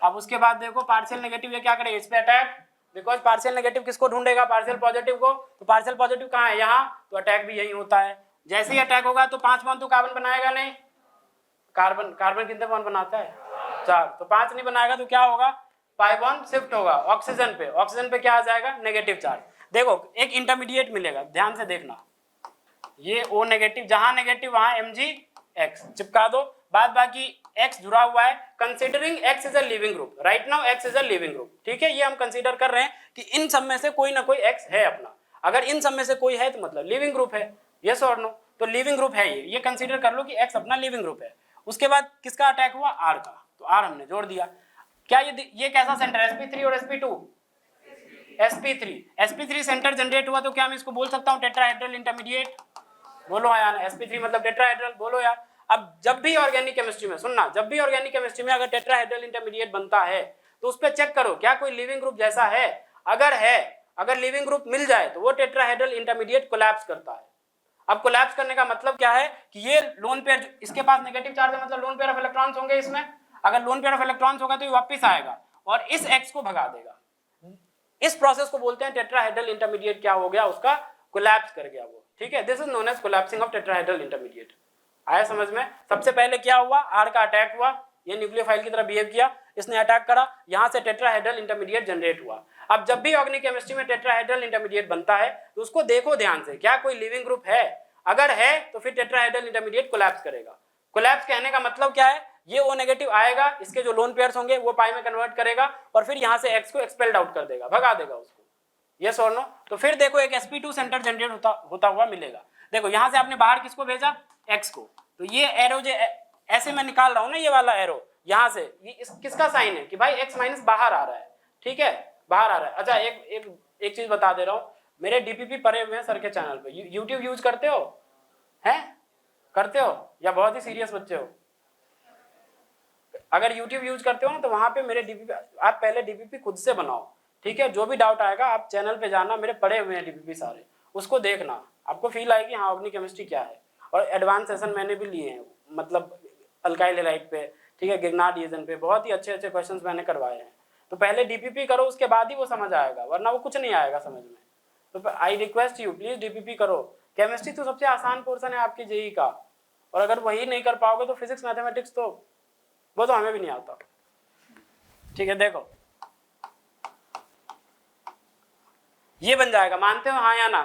अब उसके बाद देखो पार्शियल नेगेटिव ये क्या करेगा, इस पे अटैक, बिकॉज पार्शियल नेगेटिव किसको ढूंढेगा, पार्शियल पॉजिटिव को, तो पार्शियल पॉजिटिव कहाँ है, यहाँ, तो अटैक भी यही होता है। जैसे ही अटैक होगा तो 5 बॉन्ड तो कार्बन बनाएगा नहीं, कार्बन कितने बॉन्ड बनाता है, 4, तो 5 नहीं बनाएगा तो क्या होगा, 5 बॉन्ड शिफ्ट होगा ऑक्सीजन पे, ऑक्सीजन पे क्या आ जाएगा, नेगेटिव चार्ज। देखो एक इंटरमीडिएट मिलेगा, ध्यान से देखना, ये O नेगेटिव, जहां नेगेटिव वहां MgX चिपका दो, बाद बाकी X जुड़ा हुआ है, considering X is a leaving group, right now X is a leaving group, ठीक है, ये हम कंसीडर कर रहे हैं कि इन सब में से कोई ना कोई X है अपना, अगर इन सब में से कोई है तो मतलब लिविंग ग्रुप है, यस और नो, तो लिविंग ग्रुप है ये कंसीडर कर लो कि X अपना लिविंग ग्रुप है। उसके बाद किसका अटैक हुआ, R का, तो R हमने जोड़ दिया। क्या ये कैसा सेंटर, sp3 और sp2, sp3 सेंटर जनरेट हुआ, तो क्या मैं इसको बोल सकता हूँ टेट्राहेड्रल इंटरमीडिएट, बोलो यार, sp3 मतलब टेट्राहेड्रल, बोलो यार। अब जब भी ऑर्गेनिक केमिस्ट्री में, सुनना, जब भी ऑर्गेनिक केमिस्ट्री में अगर टेट्राहेड्रल इंटरमीडिएट बनता है तो उस पर चेक करो क्या कोई लिविंग ग्रुप जैसा है, अगर लिविंग ग्रुप मिल जाए तो वो टेट्राहेड्रल इंटरमीडिएट कोलैप्स करता है। अब कोलैप्स करने का मतलब क्या है कि ये लोन पेयर, इसके पास नेगेटिव चार्ज है मतलब लोन पेयर ऑफ इलेक्ट्रॉन्स होंगे इसमें, अगर लोन पेयर ऑफ इलेक्ट्रॉन्स होगा तो ये वापस आएगा और इस X को भगा देगा। इस प्रोसेस को बोलते हैं टेट्राहेड्रल इंटरमीडिएट क्या हो गया, उसका कोलैप्स कर गया वो, ठीक है, this is known as collapsing of tetrahedral intermediate. आया समझ में? सबसे पहले क्या हुआ, R का अटैक हुआ, ये न्यूक्लियोफाइल की तरह बिहेव किया, इसने अटैक करा, यहां से टेट्राहेड्रल इंटरमीडिएट जनरेट हुआ। अब जब भी ऑर्गेनिक केमिस्ट्री में टेट्राहेड्रल इंटरमीडिएट बनता है तो उसको देखो ध्यान से, क्या कोई लिविंग ग्रुप है, अगर है तो फिर टेट्राहेड्रल इंटरमीडिएट कोलैप्स करेगा। कोलैप्स कहने का मतलब क्या है, ये O नेगेटिव आएगा, इसके जो लोन पेयर्स होंगे वो पाई में कन्वर्ट करेगा और फिर यहां से X को एक्सपेल्ड आउट कर देगा, भगा देगा उसको, यस और नो। तो फिर देखो एक sp2 सेंटर जनरेट होता हुआ मिलेगा। देखो यहां से आपने बाहर किसको भेजा, X को, तो ये एरो जो ऐसे मैं निकाल रहा हूं ना, ये वाला एरो यहां से, ये किसका साइन है कि भाई X माइनस बाहर आ रहा है, ठीक है, बाहर आ रहा है। अच्छा एक चीज बता दे रहा हूं, मेरे DPP पड़े हुए हैं सर के चैनल पे, यूट्यूब यूज करते हो, हैं, करते हो या बहुत ही सीरियस बच्चे हो? अगर YouTube यूज करते हो ना तो वहां पे मेरे DPP, आप पहले DPP खुद से बनाओ, ठीक है, जो भी डाउट आएगा आप चैनल पे जाना, मेरे पढ़े हुए हैं DPP सारे, उसको देखना, आपको फील आएगी हाँ ऑर्गेनिक केमिस्ट्री क्या है। और एडवांस सेशन मैंने भी लिए हैं, मतलब अल्काइल हैलाइड पे, ठीक है, गिग्नार्ड रीजन पे, बहुत ही अच्छे क्वेश्चंस मैंने करवाए हैं। तो पहले DPP करो, उसके बाद ही वो समझ आएगा, वरना वो कुछ नहीं आएगा समझ में। तो I request you please DPP करो। केमिस्ट्री तो सबसे आसान पोर्सन है आपकी जेई का, और अगर वही नहीं कर पाओगे तो फिजिक्स मैथमेटिक्स तो वो तो हमें भी नहीं आता, ठीक है। देखो ये बन जाएगा, मानते हो हाँ या ना,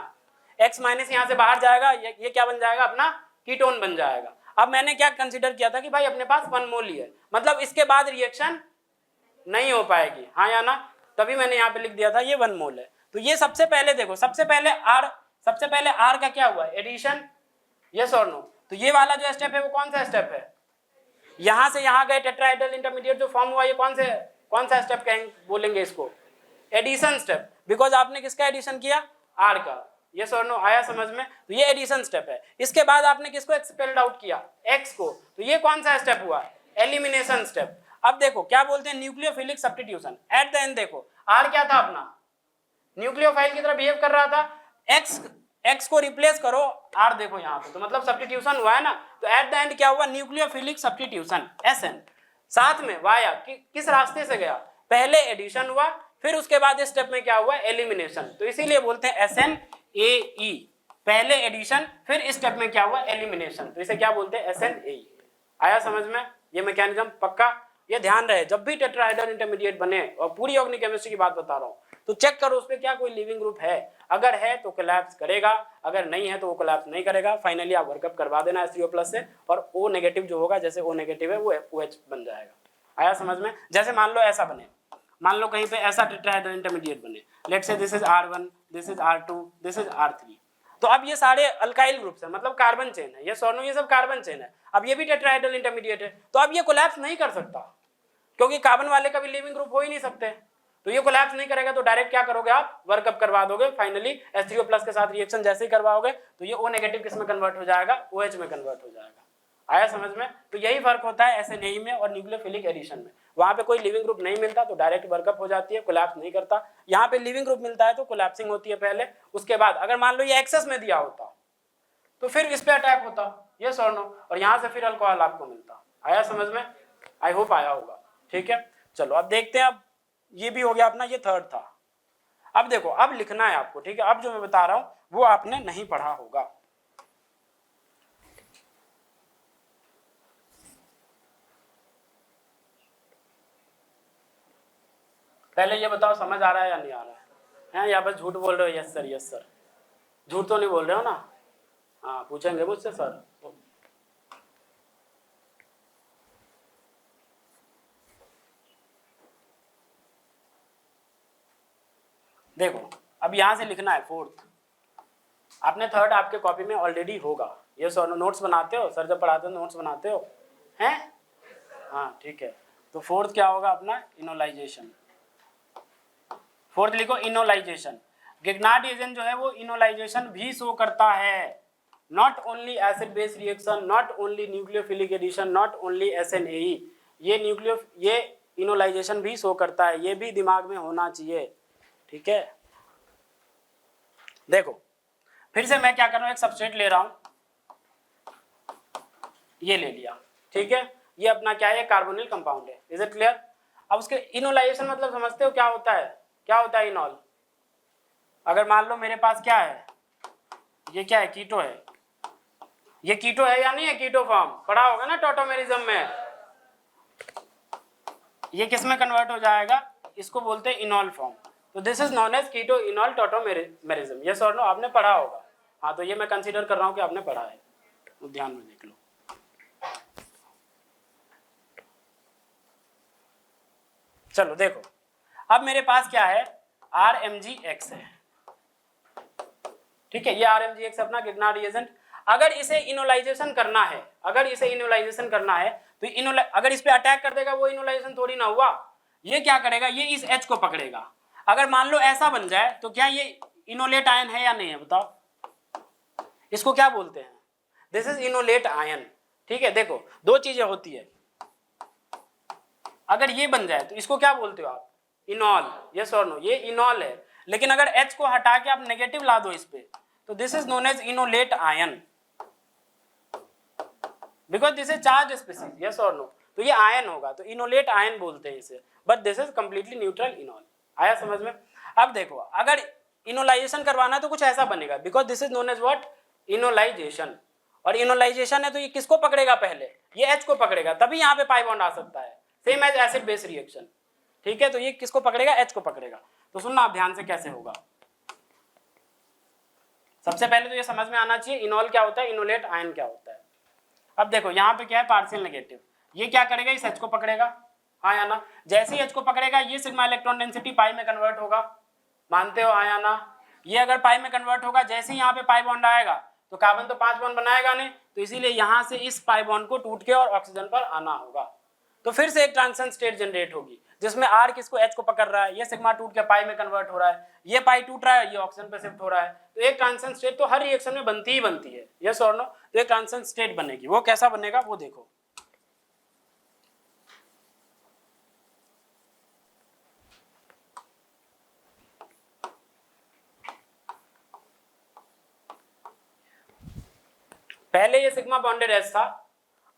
X माइनस यहाँ से बाहर जाएगा, ये क्या बन जाएगा, अपना कीटोन बन जाएगा। अब मैंने क्या कंसीडर किया था कि भाई अपने पास 1 मोल ही है, मतलब इसके बाद रिएक्शन नहीं हो पाएगी, हाँ या ना, तभी मैंने यहाँ पे लिख दिया था ये 1 मोल है। तो ये सबसे पहले देखो, सबसे पहले R का क्या हुआ, एडिशन, यस और नो। तो ये वाला जो स्टेप है वो कौन सा स्टेप है, यहां से यहां गए टेट्राहेड्रल इंटरमीडिएट जो फॉर्म हुआ, ये कौन सा स्टेप कहेंगे, बोलेंगे इसको एडिशन स्टेप, बिकॉज आपने किसका एडिशन किया, R का, यस और नो, आया समझ में? तो ये एडिशन स्टेप है। इसके बाद आपने किसको एक्सपेल्ड आउट किया, X को, तो ये कौन सा स्टेप हुआ, एलिमिनेशन स्टेप। अब देखो क्या बोलते हैं, nucleophilic substitution. At the end देखो R क्या था, अपना न्यूक्लियोफाइल की तरह बिहेव कर रहा था, X को रिप्लेस करो, R देखो यहाँ पे, तो मतलब सब्स्टिट्यूशन हुआ है ना। तो एट द एंड क्या हुआ, न्यूक्लियोफिलिक सब्स्टिट्यूशन, SN। साथ में वाया किस रास्ते से गया, पहले एडिशन हुआ, फिर उसके बाद इस स्टेप में क्या हुआ, एलिमिनेशन, तो इसीलिए बोलते हैं SNAE, पहले एडिशन फिर इस स्टेप में क्या हुआ, एलिमिनेशन, तो इसे क्या बोलते हैं, SNAE। आया समझ में ये मैकेनिज्म? पक्का ये ध्यान रहे, जब भी टेट्राहेड्रल इंटरमीडिएट बने, और पूरी ऑर्गेनिक केमिस्ट्री की बात बता रहा हूँ, तो चेक करो उस पर क्या कोई लिविंग ग्रुप है, अगर है तो कोलैप्स करेगा, अगर नहीं है तो वो कोलैप्स नहीं करेगा। फाइनली आप वर्कअप करवा देना H3O+ से, और O नेगेटिव जो होगा, जैसे O नेगेटिव है वो OH बन जाएगा। आया समझ में? जैसे मान लो ऐसा बने, मान लो कहीं पे ऐसा टेट्राहेड्रल इंटरमीडिएट बने, let's say this is R1, this is R2, this is R3। तो अब ये सारे अल्काइल ग्रुप्स हैं, मतलब कार्बन चेन है, ये सोनो ये सब कार्बन चेन है। अब ये भी टेट्राहेड्रल इंटरमीडिएट है, तो अब ये कोलैप्स नहीं कर सकता, क्योंकि कार्बन वाले का भी लिविंग ग्रुप हो ही नहीं सकते, तो ये कोलैप्स नहीं करेगा। तो डायरेक्ट क्या करोगे आप, वर्कअप करवा दोगे। फाइनली H3O+ के साथ रिएक्शन जैसे ही करवाओगे तो ये O नेगेटिव किस में कन्वर्ट हो जाएगा, OH में कन्वर्ट हो जाएगा। आया समझ में? तो यही फर्क होता है SNAE में और न्यूक्लियोफिलिक एडिशन में। वहां पे कोई लिविंग ग्रुप नहीं मिलता तो डायरेक्ट वर्कअप हो जाती है, कोलैप्स नहीं करता। यहाँ पे लिविंग ग्रुप मिलता है तो कोलैप्सिंग होती है पहले, उसके बाद अगर मान लो ये एक्सेस में दिया होता तो फिर इस पे अटैक होता, ये और नो, और यहाँ से फिर अल्कोहल आपको मिलता। आया समझ में? आई होप आया होगा। ठीक है, चलो अब देखते हैं। अब ये भी हो गया अपना, ये थर्ड था। अब देखो, अब लिखना है आपको। ठीक है, अब जो मैं बता रहा हूं वो आपने नहीं पढ़ा होगा। पहले ये बताओ समझ आ रहा है या नहीं आ रहा है, या बस झूठ बोल रहे हो? Yes sir, yes sir. झूठ तो नहीं बोल रहे हो ना? हाँ, पूछेंगे मुझसे सर। देखो, अब यहां से लिखना है फोर्थ। आपने थर्ड आपके कॉपी में ऑलरेडी होगा। ये सर नोट्स बनाते हो, सर जब पढ़ाते हो नोट्स बनाते हो हैं? हाँ ठीक है। तो फोर्थ क्या होगा अपना, इनोलाइजेशन। फोर्थ लिखो इनोलाइजेशन। गिग्नार्ड एजेंट जो है वो इनोलाइजेशन भी शो करता है। Not only acid base reaction, not only nucleophilic addition, not only SNAE, ये इनोलाइजेशन भी शो करता है। ये भी दिमाग में होना चाहिए। ठीक है, देखो फिर से मैं क्या कर रहा हूं, एक सबस्ट्रेट ले रहा हूं, ये ले लिया। ठीक है, ये अपना क्या है, कार्बोनिल कंपाउंड है। Is it clear? अब उसके इनोलाइजेशन मतलब समझते हो क्या होता है? क्या होता है इनॉल? अगर मान लो मेरे पास क्या है, ये क्या है, कीटो है। ये कीटो है या नहीं है? कीटो फॉर्म पढ़ा होगा ना टॉटोमेरिज्म में। ये किस में कन्वर्ट हो जाएगा? इसको बोलते हैं इनॉल फॉर्म। तो this is known as keto enol tautomerism. Yes और नो? आपने पढ़ा होगा। हाँ, तो ये मैं कंसीडर कर रहा हूँ कि आपने पढ़ा है, तो ध्यान में देख लो। चलो देखो, अब मेरे पास क्या है, RMgX है। ठीक है, ये RMgX अपना गिग्नार्ड रिएजेंट। अगर इसे इनोलाइजेशन करना है, अगर इसे इनोलाइजेशन करना है तो अगर इस पे अटैक कर देगा वो इनोलाइजेशन थोड़ी ना हुआ। ये क्या करेगा, ये इस H को पकड़ेगा। अगर मान लो ऐसा बन जाए तो क्या ये इनोलेट आयन है या नहीं है, बताओ? इसको क्या बोलते हैं? This is enolate ion. ठीक है, देखो दो चीजें होती है। अगर ये बन जाए तो इसको क्या बोलते हो आप? इनॉल। यस और नो? ये इनॉल है। लेकिन अगर H को हटा के आप नेगेटिव ला दो इस पे, तो this is known as enolate ion, because this is charge species. Yes और नो? तो ये आयन होगा, तो इनोलेट आयन बोलते हैं इसे, but this is completely neutral इनॉल। आया समझ में? अब देखो, अगर इनोलाइजेशन करवाना है तो कुछ ऐसा बनेगा, because this is known as what, enolization. और इनोलाइजेशन है तो ये किसको पकड़ेगा पहले? ये H को पकड़ेगा, तभी यहाँ पे पाई बॉन्ड आ सकता है, same as acid base reaction. ठीक है, तो ये किसको पकड़ेगा? H को पकड़ेगा। तो सुनना आप ध्यान से कैसे होगा। सबसे पहले तो ये समझ में आना चाहिए इनॉल क्या होता है, इनोलेट आयन क्या होता है। अब देखो यहाँ पे क्या है, पार्शियल नेगेटिव। ये क्या करेगा, इस H को पकड़ेगा, हाँ या ना? जैसे ही H को पकड़ेगा ये सिग्मा इलेक्ट्रॉन डेंसिटी पाई में कन्वर्ट होगा, मानते हो हाँ या ना? ये अगर पाई में कन्वर्ट होगा, जैसे ही यहाँ पे पाई बॉन्ड आएगा तो कार्बन तो 5 बॉन्ड बनाएगा नहीं, तो इसीलिए यहाँ से इस पाई बॉन्ड को टूट के और ऑक्सीजन पर आना होगा। तो फिर से एक ट्रांजिशन स्टेट जनरेट होगी जिसमें R किसको, H को पकड़ रहा है, ये सिग्मा टूट के पाई में कन्वर्ट हो रहा है, ये पाई टूट रहा है, ये ऑक्सीजन पे शिफ्ट हो रहा है। तो एक ट्रांजिशन स्टेट तो हर रिएक्शन में बनती ही बनती है। यस और नो? तो एक ट्रांजिशन स्टेट बनेगी, वो कैसा बनेगा वो देखो। पहले ये सिग्मा बॉन्डेड H था,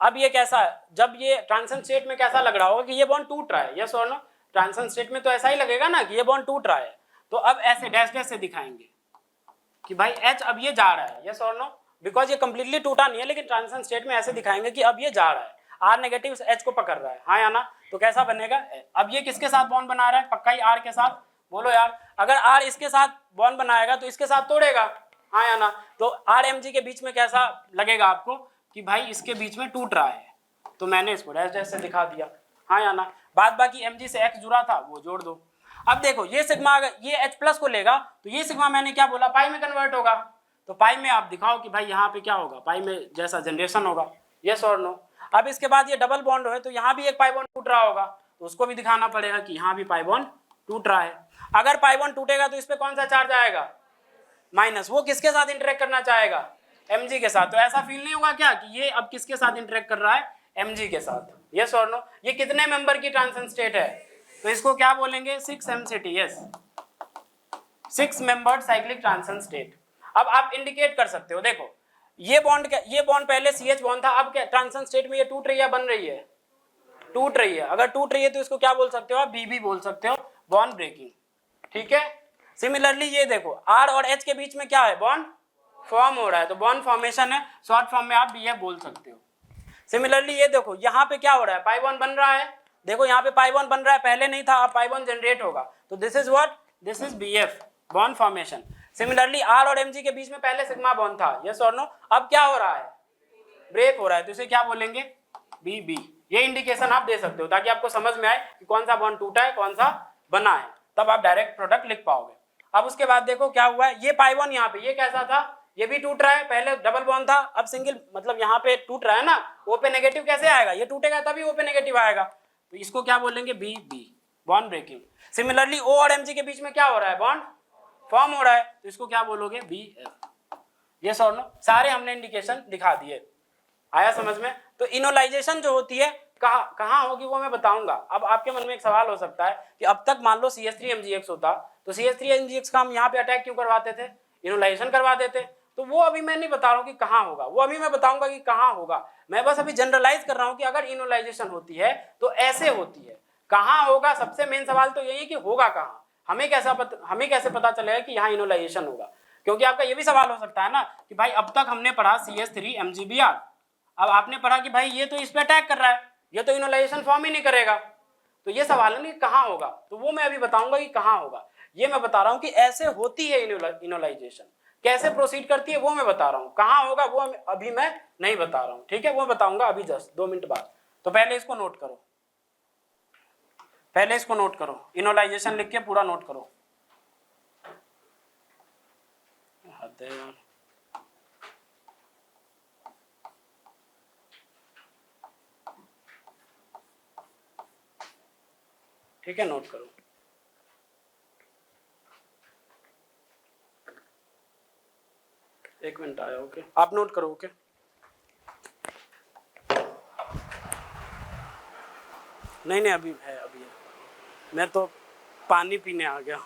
अब ये कैसा है, जब ये ट्रांजिशन स्टेट में कैसा लग रहा होगा कि ये बॉन्ड टूट रहा है। यस और नो? ट्रांजिशन स्टेट में तो ऐसा ही लगेगा ना कि ये बॉन्ड टूट रहा है। तो अब ऐसे डैश डैश से दिखाएंगे कि भाई H अब ये जा रहा है। यस और नो? बिकॉज ये कंप्लीटली टूटा नहीं है, लेकिन ट्रांजिशन स्टेट में ऐसे दिखाएंगे कि अब ये जा रहा है, R नेगेटिव H को पकड़ रहा है, हाँ या ना? तो कैसा बनेगा? अब ये किसके साथ बॉन्ड बना रहा है? पक्का ही R के साथ, बोलो यार, अगर R इसके साथ बॉन्ड बनाएगा तो इसके साथ तोड़ेगा, हाँ या ना? तो R Mg के बीच में कैसा लगेगा आपको कि भाई इसके बीच में टूट रहा है, तो मैंने इसको डैश डैश से दिखा दिया, हाँ या ना? बाद बाकी Mg से X जुड़ा था वो जोड़ दो। अब देखो ये सिग्मा अगर ये H प्लस को लेगा तो ये सिग्मा मैंने क्या बोला, पाई में कन्वर्ट होगा, तो पाई में आप दिखाओ कि भाई यहाँ पे क्या होगा, पाई में जैसा जनरेशन होगा, यस और नो। अब इसके बाद ये डबल बॉन्ड है तो यहाँ भी एक पाई बॉन्ड टूट रहा होगा, तो उसको भी दिखाना पड़ेगा कि यहाँ भी पाई बॉन्ड टूट रहा है। अगर पाई बॉन्ड टूटेगा तो इस पे कौन सा चार्ज आएगा, माइनस, वो किसके साथ इंटरेक्ट करना चाहेगा, Mg के साथ। तो ऐसा फील नहीं होगा क्या कि ये अब किसके साथ इंटरेक्ट कर रहा है, Mg के साथ, यस और नो। ये कितने मेंबर की ट्रांजिशन स्टेट है, तो इसको क्या बोलेंगे, 6MCT, yes, 6 membered cyclic transition state. अब आप इंडिकेट कर सकते हो, देखो ये बॉन्ड पहले CH बॉन्ड था, अब क्या ट्रांजिशन स्टेट में ये टूट रही है, बन रही है, टूट रही है। अगर टूट रही है तो इसको क्या बोल सकते हो आप, BB बोल सकते हो, बॉन्ड ब्रेकिंग, ठीक है। सिमिलरली ये देखो R और H के बीच में क्या है, बॉन्ड फॉर्म हो रहा है, तो बॉन्ड फॉर्मेशन है, शॉर्ट फॉर्म में आप BF बोल सकते हो। सिमिलरली ये देखो यहाँ पे क्या हो रहा है, पाई बॉन्ड बन रहा है, देखो यहाँ पे पाई बॉन्ड बन रहा है, पहले नहीं था, अब पाई बॉन्ड जनरेट होगा, तो this is what, this is BF, bond formation. Similarly R और Mg के बीच में पहले सिग्मा बॉन्ड था, यस और नो, अब क्या हो रहा है, ब्रेक हो रहा है, तो इसे क्या बोलेंगे, BB। ये इंडिकेशन आप दे सकते हो ताकि आपको समझ में आए कि कौन सा बॉन्ड टूटा है, कौन सा बना है, तब आप डायरेक्ट प्रोडक्ट लिख पाओगे। अब उसके बाद देखो क्या हुआ है, ये पाई बॉन्ड यहाँ पे ये कैसा था, ये भी टूट रहा है, पहले डबल बॉन्ड था, अब सिंगल, मतलब यहाँ पे टूट रहा है ना, O पे नेगेटिव कैसे आएगा, ये टूटेगा तभी O पे नेगेटिव आएगा, तो इसको क्या बोलेंगे, BB, bond breaking. Similarly O और Mg के बीच में क्या हो रहा है, बॉन्ड फॉर्म हो रहा है, तो इसको क्या बोलोगे, BF, यस और नो। सारे हमने इंडिकेशन दिखा दिए, आया समझ में। तो इनोलाइजेशन जो होती है कहाँ होगी वो मैं बताऊंगा। अब आपके मन में एक सवाल हो सकता है कि अब तक मान लो CH3MgX होता तो CH3MgX का हम यहाँ पे अटैक क्यों करवाते थे, इनोलाइजेशन करवा देते, तो वो अभी मैं नहीं बता रहा हूँ कि कहाँ होगा, वो अभी मैं बताऊंगा कि कहाँ होगा। मैं बस अभी जनरलाइज कर रहा हूँ कि अगर इनोलाइजेशन होती है तो ऐसे होती है, कहाँ होगा। सबसे मेन सवाल तो यही है कि होगा कहाँ, हमें कैसे पता चलेगा कि यहाँ इनोलाइजेशन होगा। क्योंकि आपका ये भी सवाल हो सकता है ना कि भाई अब तक हमने पढ़ा CH3MgBr, अब आपने पढ़ा कि भाई ये तो इस पे अटैक कर रहा है, ये तो इनोलाइजेशन फॉर्म ही नहीं करेगा, तो ये सवाल है ना कहाँ होगा, तो वो मैं अभी बताऊंगा कि कहाँ होगा। ये मैं बता रहा हूँ कि ऐसे होती है इनोलाइजेशन, कैसे प्रोसीड करती है वो मैं बता रहा हूँ, कहाँ होगा वो अभी मैं नहीं बता रहा हूँ, ठीक है, वो बताऊंगा अभी जस्ट 2 मिनट बाद। तो पहले इसको नोट करो, पहले इसको नोट करो, इनोलाइजेशन लिख के पूरा नोट करो। ठीक है, नोट करो। एक मिनट आया, ओके, आप नोट करो, ओके। नहीं अभी है, अभी है, मैं तो पानी पीने आ गया।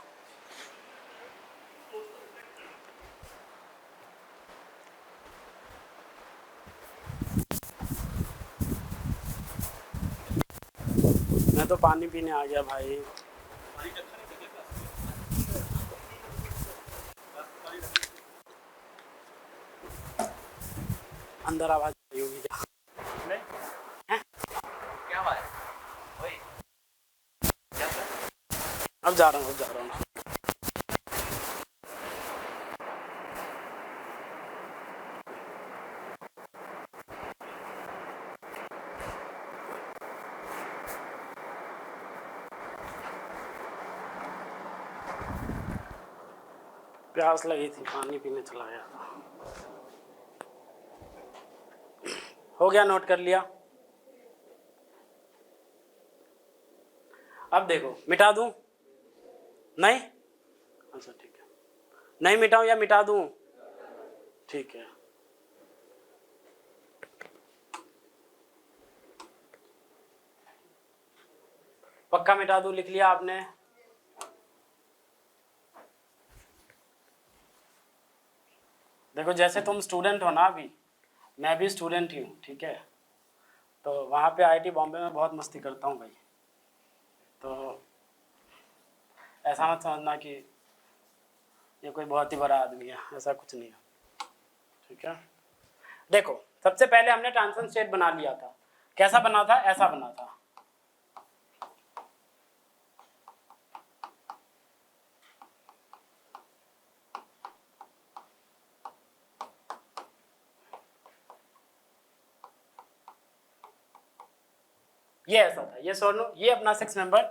मैं तो पानी पीने आ गया भाई। अंदर आवाज आई होगी क्या? नहीं क्या बात है, वही अब जा रहा हूँ। प्यास लगी थी, पानी पीने चला गया था। हो गया, नोट कर लिया। अब देखो, मिटा दूं, नहीं, अच्छा ठीक है, नहीं मिटाऊं या मिटा दूं, ठीक है। पक्का मिटा दूं, लिख लिया आपने? देखो जैसे तुम स्टूडेंट हो ना, अभी मैं भी स्टूडेंट ही हूँ, ठीक है, तो वहाँ पे IIT बॉम्बे में बहुत मस्ती करता हूँ भाई, तो ऐसा मत समझना कि ये कोई बहुत ही बड़ा आदमी है, ऐसा कुछ नहीं है, ठीक है। देखो सबसे पहले हमने ट्रांजिशन स्टेट बना लिया था, कैसा बना था, ऐसा बना था, ये ऐसा था, ये सोनो, ये अपना 6 मेंबर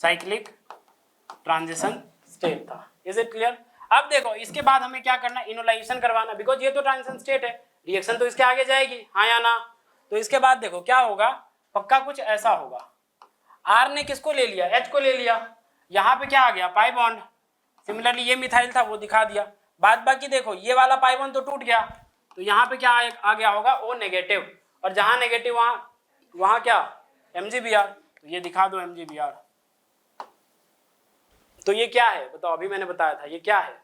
साइक्लिक ट्रांजिशन स्टेट था। Is it clear? अब देखो इसके बाद हमें क्या करना, इनोलाइजेशन करवाना, बिकॉज ये तो ट्रांजिशन स्टेट है, रिएक्शन तो इसके आगे जाएगी, हाँ या ना। तो इसके बाद देखो क्या होगा, पक्का कुछ ऐसा होगा, आर ने किसको ले लिया, एच को ले लिया, यहाँ पे क्या आ गया, पाई बॉन्ड। सिमिलरली ये मिथाइल था वो दिखा दिया। बाद बाकी देखो ये वाला पाई बॉन्ड तो टूट गया, तो यहाँ पे क्या आ गया होगा, ओ नेगेटिव, और जहां नेगेटिव वहां क्या, MgBr, तो ये दिखा दो MgBr। तो ये क्या है बताओ, अभी मैंने बताया था ये क्या है,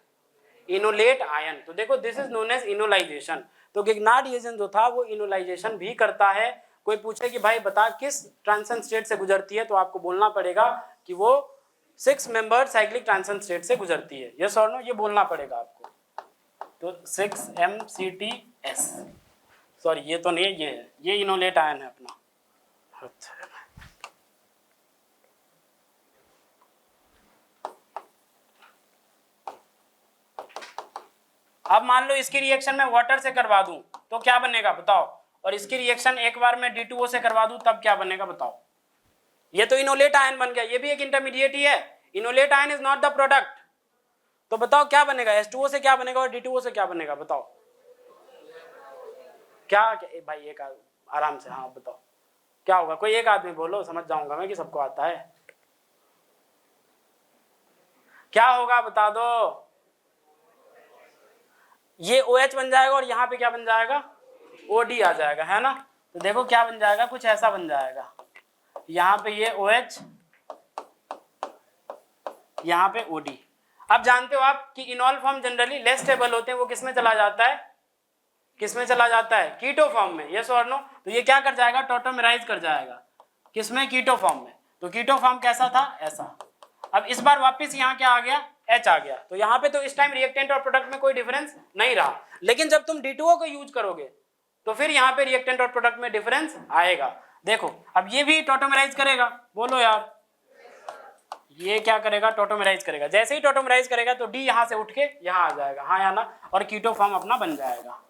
इनोलेट आयन। तो देखो this is known as enolization. तो गिगनार्ड रिएक्शन जो था वो इनोलाइजेशन भी करता है। कोई पूछे कि भाई बता किस ट्रांजिशन स्टेट से गुजरती है, तो आपको बोलना पड़ेगा कि वो 6 मेंबर साइक्लिक ट्रांजिशन स्टेट से गुजरती है, यस और नो, ये बोलना पड़ेगा आपको। तो 6MCTS, सॉरी ये तो नहीं है, ये है, ये इनोलेट आयन है अपना। अब मान लो इसकी रिएक्शन मैं वाटर से करवा दूं तो क्या बनेगा बताओ, और इसकी रिएक्शन एक बार मैं D2O से करवा दूं तब क्या बनेगा बताओ। ये तो इनोलेट आयन बन गया, ये भी एक इंटरमीडिएट ही है, enolate ion is not the product. तो बताओ क्या बनेगा, H2O से क्या बनेगा और D2O से क्या बनेगा बताओ, क्या भाई एक आराम से, हाँ बताओ क्या होगा, कोई एक आदमी बोलो, समझ जाऊंगा मैं कि सबको आता है। क्या होगा बता दो, ये OH बन जाएगा और यहाँ पे क्या बन जाएगा, OD आ जाएगा, है ना। तो देखो क्या बन जाएगा, कुछ ऐसा बन जाएगा, यहाँ पे ये OH, यहाँ पे OD। अब जानते हो आप कि इनॉल फॉर्म जनरली लेस स्टेबल होते हैं, वो किस में चला जाता है, किस में चला जाता है, कीटो फॉर्म में, यस और नो। तो ये क्या कर जाएगा, टॉटोमेराइज कर जाएगा, किसमें, कीटो फॉर्म में। तो कीटो फॉर्म कैसा था, ऐसा। अब इस बार वापस यहाँ क्या आ गया, H आ गया। तो यहाँ पे तो इस टाइम रिएक्टेंट और प्रोडक्ट में कोई डिफरेंस नहीं रहा, लेकिन जब तुम D2O को यूज करोगे तो फिर यहाँ पे रिएक्टेंट और प्रोडक्ट में डिफरेंस आएगा। देखो अब ये भी टॉटोमेराइज करेगा, बोलो यार, ये क्या करेगा, टॉटोमेराइज करेगा। जैसे ही टॉटोमेराइज करेगा तो D यहाँ से उठ के यहाँ आ जाएगा, हाँ या ना, और कीटो फॉर्म अपना बन जाएगा।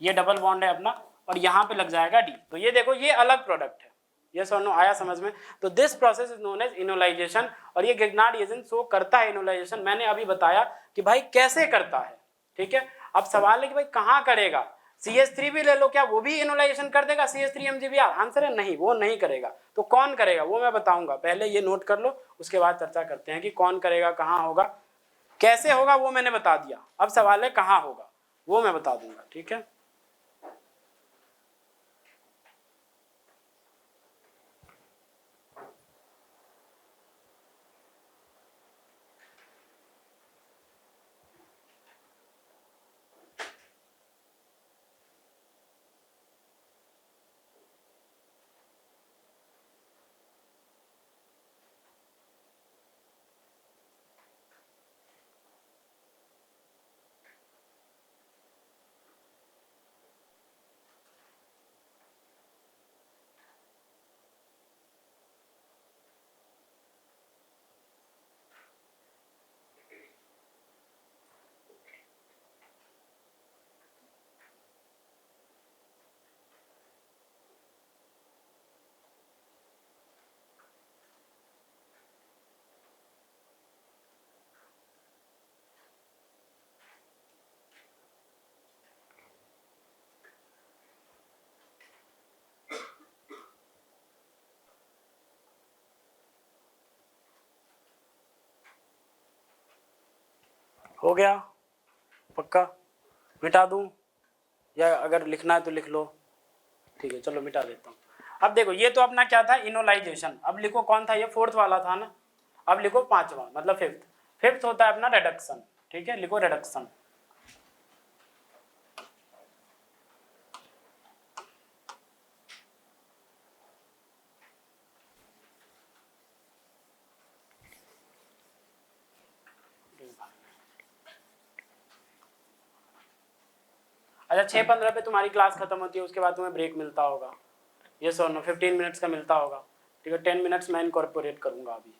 ये डबल बॉन्ड है अपना और यहाँ पे लग जाएगा D। तो ये देखो ये अलग प्रोडक्ट है, यस और नो, आया समझ में। तो this process is known as enolization, और ये गिगनार्ड रिएक्शन शो करता है इनोलाइजेशन। मैंने अभी बताया कि भाई कैसे करता है, ठीक है। अब सवाल है कि भाई कहाँ करेगा, CH3 भी ले लो, क्या वो भी इनोलाइजेशन कर देगा, CH3 MgBr? आंसर है नहीं, वो नहीं करेगा। तो कौन करेगा वो मैं बताऊंगा, पहले ये नोट कर लो, उसके बाद चर्चा करते हैं कि कौन करेगा, कहाँ होगा, कैसे होगा, वो मैंने बता दिया। अब सवाल है कहाँ होगा, वो मैं बता दूंगा, ठीक है। हो गया पक्का, मिटा दूं या अगर लिखना है तो लिख लो, ठीक है चलो मिटा देता हूँ। अब देखो ये तो अपना क्या था, इनोलाइजेशन। अब लिखो कौन था, ये 4th वाला था ना, अब लिखो 5वां, मतलब 5th। 5th होता है अपना रिडक्शन, ठीक है, लिखो रिडक्शन। अच्छा 6:15 पे तुम्हारी क्लास खत्म होती है, उसके बाद तुम्हें ब्रेक मिलता होगा, ये सो नो 15 मिनट्स का मिलता होगा, ठीक है। 10 मिनट्स मैं इनकॉर्पोरेट करूंगा अभी,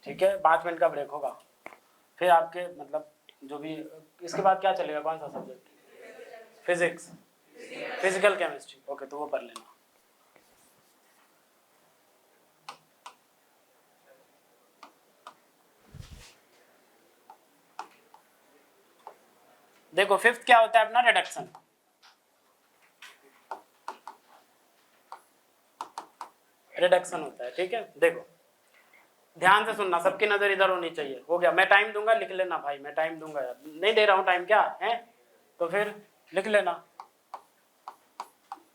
ठीक है, 5 मिनट का ब्रेक होगा। फिर आपके मतलब जो भी इसके बाद क्या चलेगा, कौन सा subject, physics, physical chemistry, okay, तो वो पढ़ लेना। देखो फिफ्थ क्या होता है अपना, रिडक्शन। रिडक्शन होता है, ठीक है। देखो ध्यान से सुनना, सबकी नजर इधर होनी चाहिए। हो गया, मैं टाइम दूंगा, लिख लेना भाई, मैं टाइम दूंगा यार, नहीं दे रहा हूं टाइम क्या है, तो फिर लिख लेना।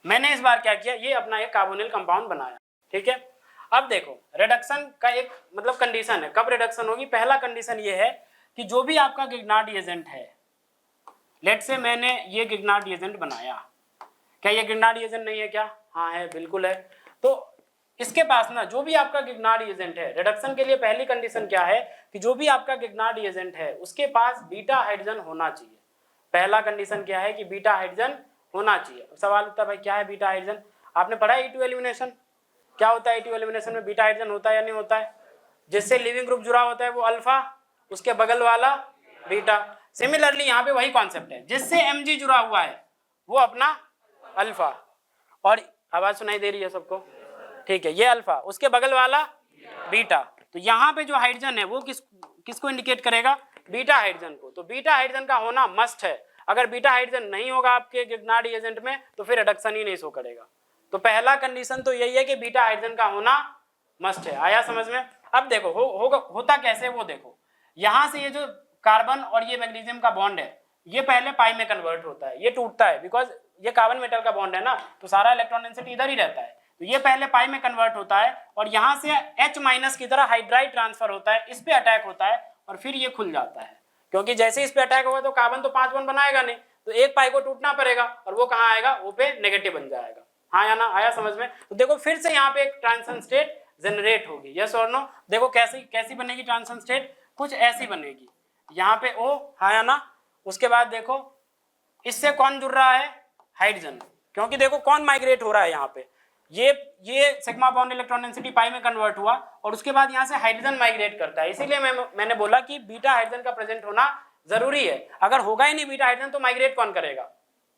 मैंने इस बार क्या किया, ये अपना एक कार्बोनिल कंपाउंड बनाया, ठीक है। अब देखो रिडक्शन का एक मतलब कंडीशन है, कब रिडक्शन होगी। पहला कंडीशन ये है कि जो भी आपका गिगनार्ड रिएजेंट है, लेट से मैंने ये गिगनार्ड रिएजेंट बनाया, क्या ये गिगनार्ड रिएजेंट नहीं है क्या, हाँ है, बिल्कुल है। तो इसके पास ना जो भी आपका गिगनार्ड रिएजेंट है, रिडक्शन के लिए पहली कंडीशन क्या है कि जो भी आपका गिगनार्ड रिएजेंट है उसके पास बीटा हाइड्रोजन होना चाहिए। पहला कंडीशन क्या है कि बीटा हाइड्रोजन होना चाहिए। अब सवाल उठता है भाई क्या है बीटा हाइड्रोजन, आपने पढ़ा है E2 एलिमिनेशन, क्या होता है E2 एलिमिनेशन में, बीटा हाइड्रोजन होता है या नहीं होता है। जिससे लिविंग ग्रुप जुड़ा होता है वो अल्फा, उसके बगल वाला बीटा। सिमिलरली यहाँ पे वही कॉन्सेप्ट है, जिससे Mg जुड़ा हुआ है वो अपना अल्फा, और आवाज सुनाई दे रही है सबको, ठीक है, ये अल्फा, उसके बगल वाला बीटा। तो यहाँ पे जो हाइड्रोजन है वो किसको इंडिकेट करेगा, बीटा हाइड्रोजन को। तो बीटा हाइड्रोजन का होना मस्ट है। अगर बीटा हाइड्रोजन नहीं होगा आपके गिगनार्ड रिएजेंट में तो फिर रिडक्शन ही नहीं शो करेगा। तो पहला कंडीशन तो यही है कि बीटा हाइड्रोजन का होना मस्ट है। आया समझ में। अब देखो होता कैसे वो देखो, यहां से ये जो कार्बन और ये मैग्नीशियम का बॉन्ड है ये पहले पाई में कन्वर्ट होता है, ये टूटता है, बिकॉज ये कार्बन मेटल का बॉन्ड है ना, तो सारा इलेक्ट्रॉन डेंसिटी इधर ही रहता है। तो ये पहले पाई में कन्वर्ट होता है और यहां से H- की तरह हाइड्राइड ट्रांसफर होता है, इस पे अटैक होता है और फिर ये खुल जाता है। क्योंकि जैसे इस पे अटैक होगा तो कार्बन तो 5 बॉन्ड बनाएगा नहीं, तो एक पाई को टूटना पड़ेगा और वो कहाँ आएगा, वो पे नेगेटिव बन जाएगा। हाँ या ना, आया समझ में। तो देखो फिर से यहाँ पे एक ट्रांजिशन स्टेट जनरेट होगी, यस और नो। देखो कैसी बनेगी ट्रांजिशन स्टेट, कुछ ऐसी बनेगी, यहाँ पे O, हाँ या ना। उसके बाद देखो इससे कौन जुड़ रहा है, हाइड्रोजन, क्योंकि देखो कौन माइग्रेट हो रहा है यहाँ पे, ये सिग्मा बॉन्ड इलेक्ट्रॉन डेंसिटी पाई में कन्वर्ट हुआ और उसके बाद यहाँ से हाइड्रोजन माइग्रेट करता है। इसीलिए मैंने बोला कि बीटा हाइड्रोजन का प्रेजेंट होना जरूरी है। अगर होगा ही नहीं बीटा हाइड्रोजन तो माइग्रेट कौन करेगा,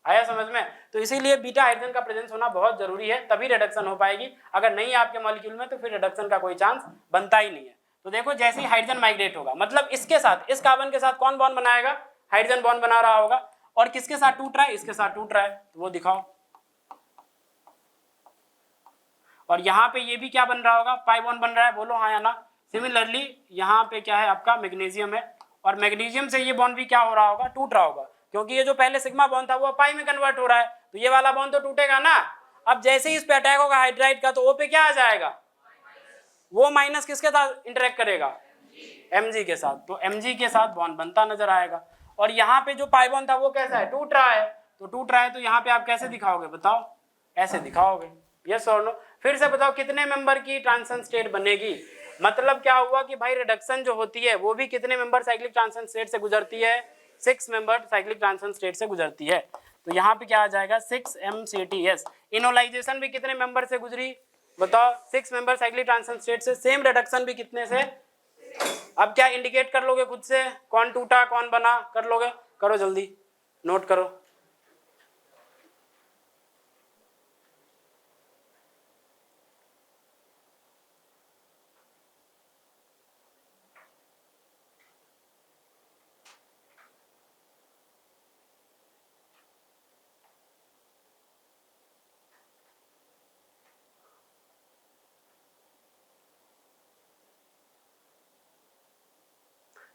आया समझ में। तो इसीलिए बीटा हाइड्रोजन का प्रेजेंस होना बहुत जरूरी है, तभी रिडक्शन हो पाएगी। अगर नहीं है आपके मॉलिक्यूल में तो फिर रिडक्शन का कोई चांस बनता ही नहीं है। तो देखो जैसे ही हाइड्रोजन माइग्रेट होगा, मतलब इसके साथ, इस कार्बन के साथ कौन बॉन्ड बनाएगा, हाइड्रोजन बॉन्ड बना रहा होगा, और किसके साथ टूट रहा है, इसके साथ टूट रहा है, तो वो दिखाओ। और यहाँ पे ये भी क्या बन रहा होगा, पाई बॉन्ड बन रहा है, बोलो हाँ या ना। सिमिलरली यहाँ पे क्या है आपका मैग्नीशियम है, और मैग्नीशियम से ये बॉन्ड भी क्या हो रहा होगा, टूट रहा होगा, क्योंकि ये जो पहले सिग्मा बॉन्ड था वो पाई में कन्वर्ट हो रहा है, तो ये वाला बॉन्ड तो टूटेगा ना। अब जैसे ही इस पे अटैक होगा हाइड्राइड का, तो ओ पे क्या आ जाएगा, वो माइनस किसके साथ इंटरेक्ट करेगा, Mg के साथ, तो Mg के साथ बॉन्ड बनता नजर आएगा। और यहाँ पे जो पाई बॉन्ड था वो कैसा है, टूट रहा है, तो टूट रहा है तो यहाँ पे आप कैसे दिखाओगे बताओ, ऐसे दिखाओगे, यस और नो। फिर से बताओ कितने मेंबर की ट्रांजिशन स्टेट बनेगी, मतलब क्या हुआ कि भाई रिडक्शन जो होती है वो भी कितने मेंबर साइक्लिक ट्रांजिशन स्टेट से गुजरती है, 6 मेंबर साइक्लिक ट्रांजिशन स्टेट से गुजरती है। तो यहाँ पे क्या आ जाएगा 6MCTS। इनोलाइजेशन भी कितने मेंबर से गुजरी बताओ, 6 मेंबर साइक्लिक ट्रांजिशन स्टेट से। सेम रिडक्शन भी कितने से, अब क्या इंडिकेट कर लोगे खुद से, कौन टूटा कौन बना, कर लोगे, करो जल्दी नोट करो।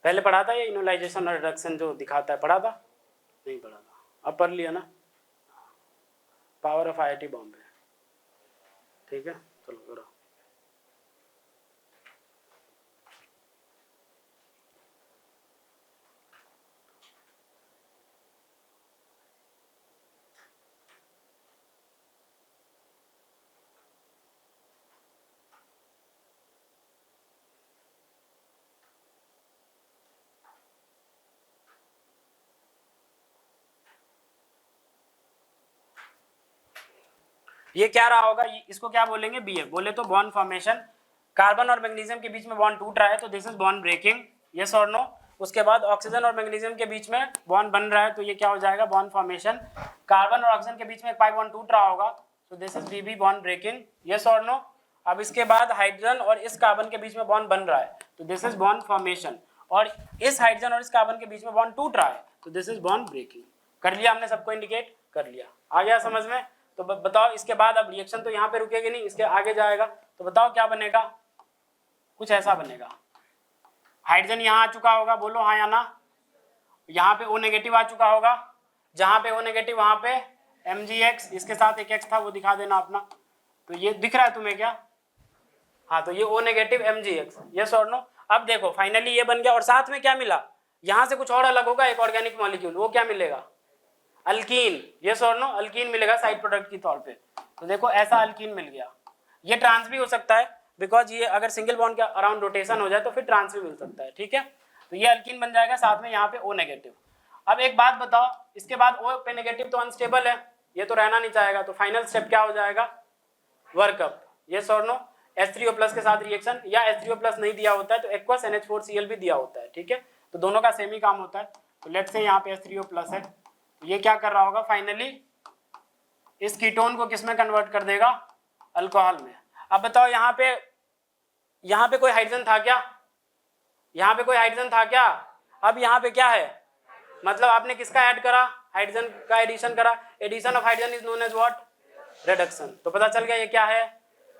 पहले पढ़ा था ये इनोलाइजेशन और रिडक्शन जो दिखाता है, पढ़ा था नहीं पढ़ा था, अब पढ़ लिया ना, पावर ऑफ IIT बॉम्बे, ठीक है चलो करो। ये क्या रहा होगा, इसको क्या बोलेंगे, BF बोले तो बॉन्ड फॉर्मेशन। कार्बन और मैग्नीशियम के बीच में बॉन्ड टूट रहा है तो this is bond breaking, yes और नो। उसके बाद ऑक्सीजन और मैग्नीशियम के बीच में बॉन्ड बन रहा है तो ये क्या हो जाएगा, बॉन्ड फॉर्मेशन। कार्बन और ऑक्सीजन के बीच में एक पाई बॉन्ड टूट रहा होगा तो this is BB bond breaking, yes और नो। अब इसके बाद हाइड्रोजन और इस कार्बन के बीच में बॉन्ड बन रहा है तो दिस इज बॉन्ड फॉर्मेशन। और इस हाइड्रोजन और इस कार्बन के बीच में बॉन्ड टूट रहा है, तो दिस इज बॉन्ड ब्रेकिंग। कर लिया हमने, सबको इंडिकेट कर लिया। आ गया समझ में? तो बताओ इसके बाद अब रिएक्शन तो यहाँ पे रुकेगी नहीं, इसके आगे जाएगा, तो बताओ क्या बनेगा? कुछ ऐसा बनेगा, हाइड्रोजन यहाँ आ चुका होगा, बोलो हाँ या ना। यहाँ पे O नेगेटिव आ चुका होगा, जहाँ पे O नेगेटिव वहाँ पे Mgx, इसके साथ एक X था वो दिखा देना अपना। तो ये दिख रहा है तुम्हें क्या? हाँ, तो ये O नेगेटिव Mgx, यस और नो। अब देखो फाइनली ये बन गया, और साथ में क्या मिला? यहाँ से कुछ और अलग होगा, एक ऑर्गेनिक मॉलिक्यूल, वो क्या मिलेगा? अल्कीन, यस और नो, अल्कीन मिलेगा साइड प्रोडक्ट के तौर पे। तो देखो ऐसा अल्कीन मिल गया। ये ट्रांस भी हो सकता है, बिकॉज ये अगर सिंगल बॉन्ड के अराउंड रोटेशन हो जाए तो फिर ट्रांस भी मिल सकता है, ठीक है। तो ये अल्कीन बन जाएगा, साथ में यहाँ पे O नेगेटिव। अब एक बात बताओ, इसके बाद O पे नेगेटिव तो अनस्टेबल है, ये तो रहना नहीं चाहेगा, तो फाइनल स्टेप क्या हो जाएगा? वर्कअप, यस और नो। H3O+ के साथ रिएक्शन, या H3O+ नहीं दिया होता है तो एक्वस NH4Cl भी दिया होता है, ठीक है। तो दोनों का सेम ही काम होता है। तो लेट्स से यहाँ पे H3O+ है, तो ये क्या कर रहा होगा फाइनली? इस कीटोन को किस में कन्वर्ट कर देगा? अल्कोहल में। अब बताओ यहाँ पे कोई हाइड्रोजन था क्या? यहाँ पे कोई हाइड्रोजन था क्या? अब यहाँ पे क्या है? मतलब आपने किसका ऐड करा? हाइड्रोजन का एडिशन करा। Addition of hydrogen is known as what? Reduction. तो पता चल गया ये क्या है?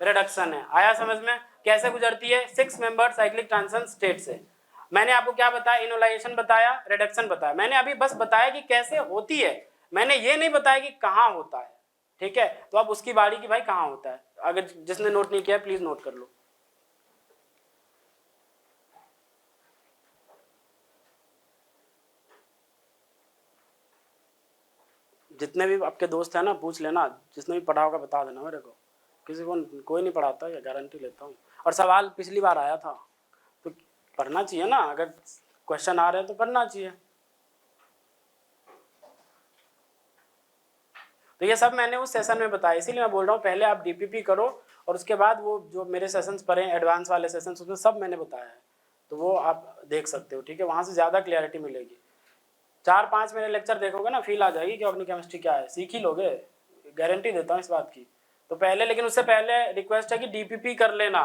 रिडक्शन है। आया समझ में? कैसे गुजरती है? 6 मेंबर साइक्लिक ट्रांजिशन स्टेट से। मैंने आपको क्या बताया? इनोलाइजेशन बताया, रिडक्शन बताया। मैंने अभी बस बताया कि कैसे होती है, मैंने ये नहीं बताया कि कहाँ होता है, ठीक है। तो अब उसकी बारी की भाई कहाँ होता है। अगर जिसने नोट नहीं किया प्लीज नोट कर लो। जितने भी आपके दोस्त हैं ना, पूछ लेना, जिसने भी पढ़ा होगा बता देना मेरे को। किसी को कोई नहीं पढ़ाता, या गारंटी लेता हूँ। और सवाल पिछली बार आया था, तो पढ़ना चाहिए ना, अगर क्वेश्चन आ रहे हैं तो पढ़ना चाहिए। तो ये सब मैंने उस सेशन में बताया, इसीलिए मैं बोल रहा हूँ पहले आप डीपीपी करो, और उसके बाद वो जो मेरे सेशंस पढ़े एडवांस वाले सेशंस, उसमें सब मैंने बताया है, तो वो आप देख सकते हो, ठीक है। वहाँ से ज़्यादा क्लैरिटी मिलेगी। 4-5 मेरे लेक्चर देखोगे ना, फील आ जाएगी कि ऑर्गेनिक केमिस्ट्री क्या है, सीख ही लोगे, गारंटी देता हूँ इस बात की। तो पहले, लेकिन उससे पहले रिक्वेस्ट है कि डीपीपी कर लेना,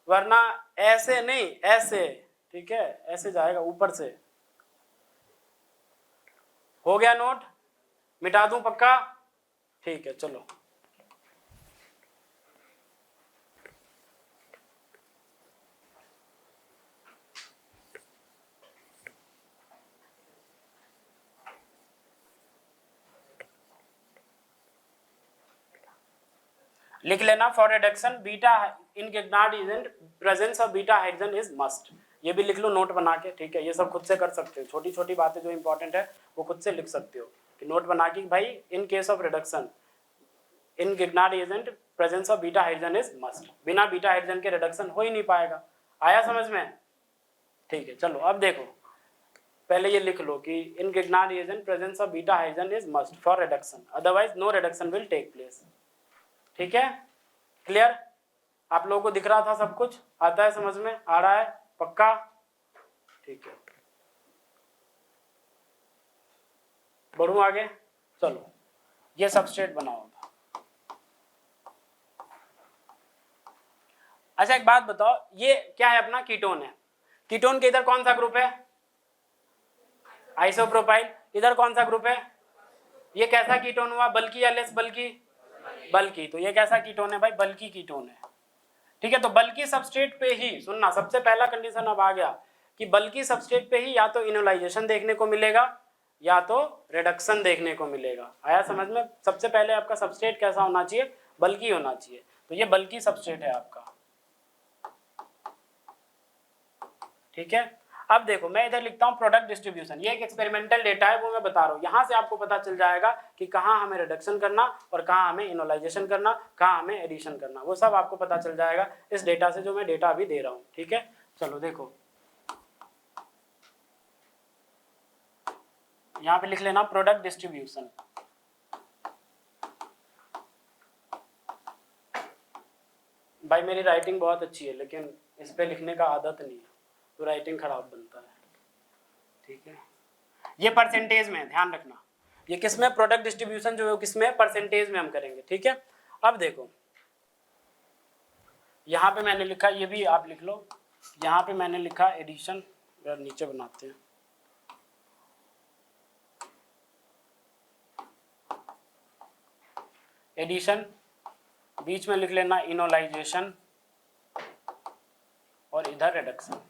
वरना ऐसे नहीं, ऐसे, ठीक है, ऐसे जाएगा ऊपर से। हो गया नोट? मिटा दूं पक्का? ठीक है, चलो। लिख लेना, for reduction beta in Grignard agent presence of beta hydrogen is must. ये भी लिख लो नोट बना के, ठीक है। ये सब खुद से कर सकते हो, छोटी छोटी बातें जो इंपॉर्टेंट है वो खुद से लिख सकते हो कि नोट बना के भाई in case of reduction in Grignard agent presence of beta hydrogen is must. बिना बीटा हाइड्रोजन के रिडक्शन हो ही नहीं पाएगा। आया समझ में? ठीक है, चलो अब देखो, पहले ये लिख लो कि in Grignard agent presence of beta hydrogen is must for reduction, otherwise no reduction will take place. ठीक है, क्लियर? आप लोगों को दिख रहा था सब कुछ? आता है समझ में? आ रहा है पक्का? ठीक है, बढ़ूं आगे? चलो, ये सबस्ट्रेट बनाओ। अच्छा एक बात बताओ, ये क्या है? अपना कीटोन है। कीटोन के इधर कौन सा ग्रुप है? आइसोप्रोपाइल। इधर कौन सा ग्रुप है? ये कैसा कीटोन हुआ? बल्कि या लेस बल्कि? बल्कि। तो ये कैसा कीटोन है भाई? बल्कि कीटोन है, ठीक है। तो बल्कि सबस्ट्रेट पे ही, सुनना, सबसे पहला कंडीशन अब आ गया कि बल्कि सबस्ट्रेट पे ही या तो इनोलाइजेशन देखने को मिलेगा या तो रिडक्शन देखने को मिलेगा। आया समझ में? सबसे पहले आपका सबस्ट्रेट कैसा होना चाहिए? बल्कि होना चाहिए। तो ये बल्कि सबस्ट्रेट है आपका, ठीक है। अब देखो, मैं इधर लिखता हूँ प्रोडक्ट डिस्ट्रीब्यूशन। ये एक एक्सपेरिमेंटल डेटा है, वो मैं बता रहा हूँ। यहाँ से आपको पता चल जाएगा कि कहाँ हमें रिडक्शन करना और कहाँ हमें इनोलाइजेशन करना, कहाँ हमें एडिशन करना, वो सब आपको पता चल जाएगा इस डेटा से, जो मैं डेटा अभी दे रहा हूँ, ठीक है। चलो देखो, यहाँ पे लिख लेना प्रोडक्ट डिस्ट्रीब्यूशन। भाई मेरी राइटिंग बहुत अच्छी है, लेकिन इस पे लिखने का आदत नहीं है, तो राइटिंग खराब बनता है, ठीक है। ये परसेंटेज में, ध्यान रखना, ये किस में? प्रोडक्ट डिस्ट्रीब्यूशन जो है किस में? परसेंटेज में हम करेंगे, ठीक है। अब देखो, यहाँ पे मैंने लिखा, ये भी आप लिख लो, यहाँ पे मैंने लिखा एडिशन, यार नीचे बनाते हैं। एडिशन, बीच में लिख लेना इनोलाइजेशन और इधर रिडक्शन,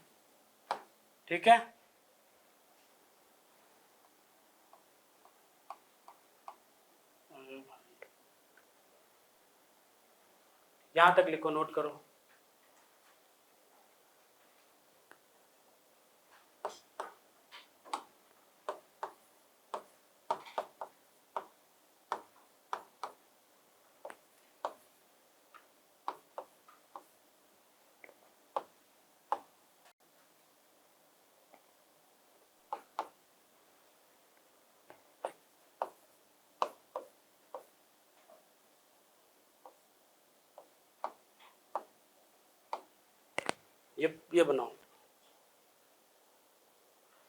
ठीक है। यहां तक लिखो, नोट करो। ये बनाओ,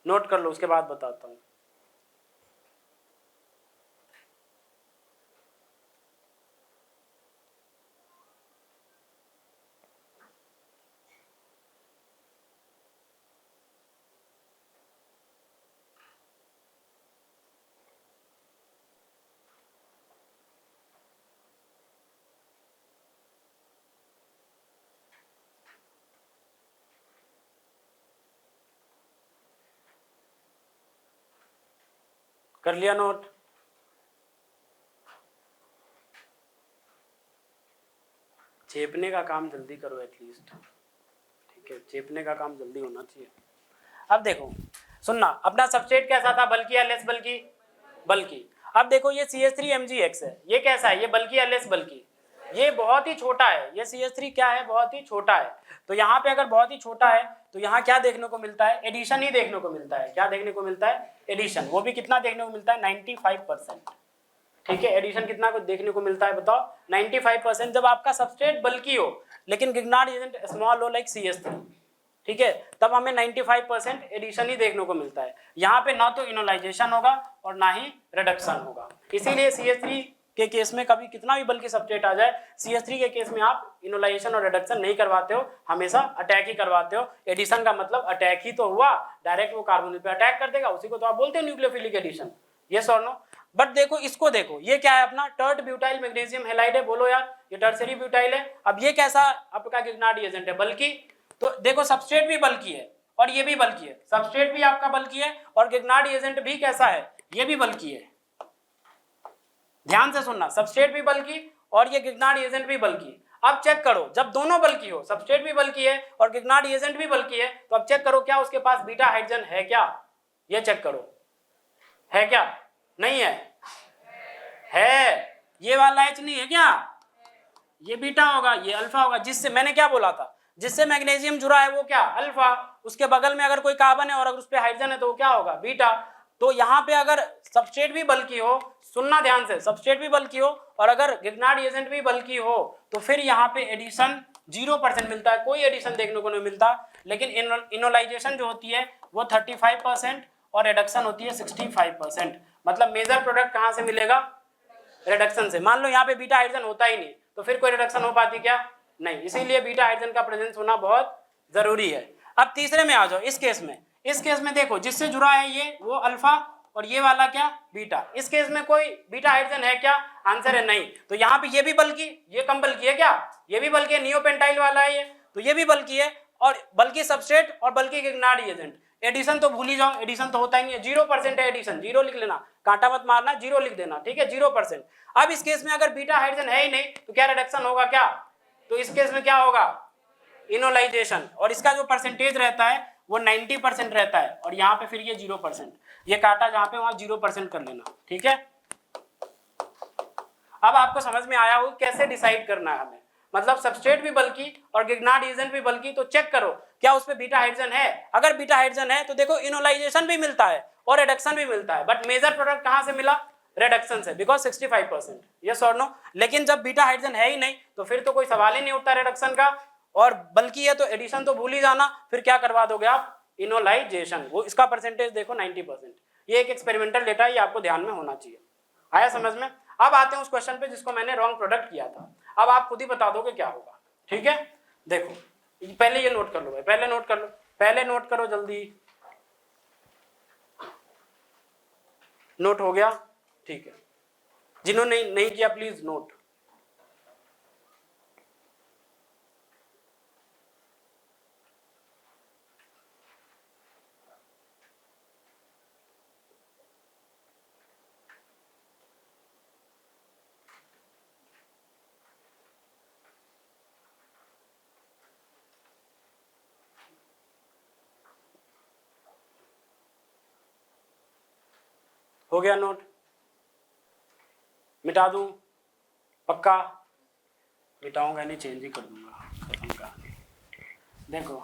नोट कर लो, उसके बाद बताता हूँ। कर लिया नोट? चेपने का काम जल्दी करो एटलीस्ट, ठीक है, चेपने का काम जल्दी होना चाहिए। अब देखो सुनना, अपना सबस्ट्रेट कैसा था, बल्कि या लेस बल्कि? बल्कि। अब देखो ये CH3MgX है, ये कैसा है, ये बल्कि या लेस बल्कि? ये बहुत ही छोटा है, ये CH3 क्या है, बहुत ही छोटा है। तो यहाँ पे अगर बहुत ही छोटा है तो यहाँ क्या देखने को मिलता है, एडिशन ही देखने को मिलता है। क्या देखने को मिलता है? एडिशन। वो भी कितना देखने को मिलता है? 95%, ठीक है। एडिशन कितना को देखने को मिलता है बताओ? 95%। जब आपका सबस्ट्रेट बल्कि हो लेकिन गिगनार्ड एजेंट स्मॉल हो लाइक CH3, ठीक है, तब हमें 95% एडिशन ही देखने को मिलता है। यहाँ पे ना तो इनोलाइजेशन होगा और ना ही रिडक्शन होगा। इसीलिए CH3 के केस में कभी कितना भी बल्कि सबस्ट्रेट आ जाए, CH3 के केस में आप इनोलाइजेशन और रिडक्शन नहीं करवाते हो, हमेशा अटैक ही करवाते हो। एडिशन का मतलब अटैक ही तो हुआ, डायरेक्ट वो कार्बोनिल पे अटैक कर देगा, उसी को तो आप बोलते हो न्यूक्लियोफिलिक एडिशन। यस और नो? बट देखो इसको देखो, ये क्या है अपना टर्ट ब्यूटाइल मैग्नीशियम हैलाइड है, बोलो यार, ये टर्सरी ब्यूटाइल है। अब ये कैसा आपका गिगनार्ड एजेंट है? बल्कि। तो देखो सबस्ट्रेट भी बल्कि है और ये भी बल्कि है, सबस्ट्रेट भी आपका बल्कि है और गिगनार्ड एजेंट भी कैसा है? ये भी बल्कि है। ध्यान से सुनना, सबस्ट्रेट भी बल्कि और ये गिगनार्ड एजेंट भी बल्कि। अब चेक करो, जब दोनों बल्कि हो, सबस्ट्रेट भी बल्कि है और गिगनार्ड एजेंट भी बल्कि है, तो अब चेक करो क्या उसके पास बीटा हाइड्रोजन है क्या? ये चेक करो, है क्या? नहीं है? है। ये वाला H नहीं है क्या? ये बीटा होगा, ये अल्फा होगा। जिससे मैंने क्या बोला था, जिससे मैग्नीशियम जुड़ा है वो क्या? अल्फा। उसके बगल में अगर कोई कार्बन है और अगर उस पे हाइड्रोजन है तो वो क्या होगा? बीटा। तो यहाँ पे अगर सबस्ट्रेट भी बल्कि हो, सुनना ध्यान से, सबस्ट्रेट भी बल्कि हो और अगर गिगनार्ड एजेंट भी बल्कि हो, तो फिर यहाँ पे एडिशन 0% मिलता है, कोई एडिशन देखने को नहीं मिलता। लेकिन इनोलाइजेशन जो होती है वो 35% और रिडक्शन होती है 65%। मतलब मेजर प्रोडक्ट कहाँ से मिलेगा? रिडक्शन से। मान लो यहाँ पे बीटा हाइड्रोजन होता ही नहीं, तो फिर कोई रिडक्शन हो पाती क्या? नहीं। इसीलिए बीटा हाइड्रोजन का प्रेजेंस होना बहुत जरूरी है। अब तीसरे में आ जाओ, इस केस में। इस केस में देखो, जिससे जुड़ा है ये वो अल्फा और ये वाला क्या? बीटा। इस केस में कोई बीटा हाइड्रोजन है क्या? आंसर है नहीं। तो यहाँ पे ये भी बल्कि, ये कम बल्कि है क्या? ये भी बल्कि है, नियोपेंटाइल वाला है ये, तो ये भी बल्कि है और बल्कि सबस्ट्रेट और बल्कि गिगनार्ड एजेंट। एडिशन तो भूल ही जाओ, एडिशन तो होता ही नहीं है, 0% है एडिशन, 0 लिख लेना, कांटा मत मारना, 0 लिख देना, ठीक है, 0%। अब इस केस में अगर बीटा हाइड्रोजन है ही नहीं तो क्या रिडक्शन होगा क्या? तो इस केस में क्या होगा? इनोलाइजेशन। और इसका जो परसेंटेज रहता है वो 90% रहता है और यहाँ पे फिर ये 0%। ये कांटा जहाँ पे वहां 0% कर लेना, ठीक है। अब आपको समझ में आया हो कैसे डिसाइड करना है हमें, मतलब सबस्ट्रेट भी बल्कि और गिगनार्ड एजेंट भी बल्कि, तो चेक करो क्या उसमें बीटा हाइड्रोजन है। अगर बीटा हाइड्रोजन है तो देखो इनोलाइजेशन भी मिलता है और रिडक्शन भी मिलता है, बट मेजर प्रोडक्ट कहां से मिला? रिडक्शन से, बिकॉज 65%। यस और नो? लेकिन जब बीटा हाइड्रोजन है ही नहीं तो फिर तो कोई सवाल ही नहीं उठता रिडक्शन का, और बल्कि है तो एडिशन तो भूल ही जाना, फिर क्या करवा दोगे आप? इनोलाइजेशन। वो इसका परसेंटेज देखो 90%। ये एक एक्सपेरिमेंटल डेटा है, ये आपको ध्यान में होना चाहिए। आया समझ में? अब आते हैं उस क्वेश्चन पे जिसको मैंने रॉन्ग प्रोडक्ट किया था। अब आप खुद ही बता दोगे क्या होगा, ठीक है। देखो पहले ये नोट कर लो भाई, पहले नोट कर लो, पहले नोट करो जल्दी। नोट हो गया? ठीक है, जिन्होंने नहीं किया प्लीज नोट। हो गया नोट? मिटा दूं? पक्का? मिटाऊंगा नहीं, चेंज ही कर दूंगा, खत्म कहानी। देखो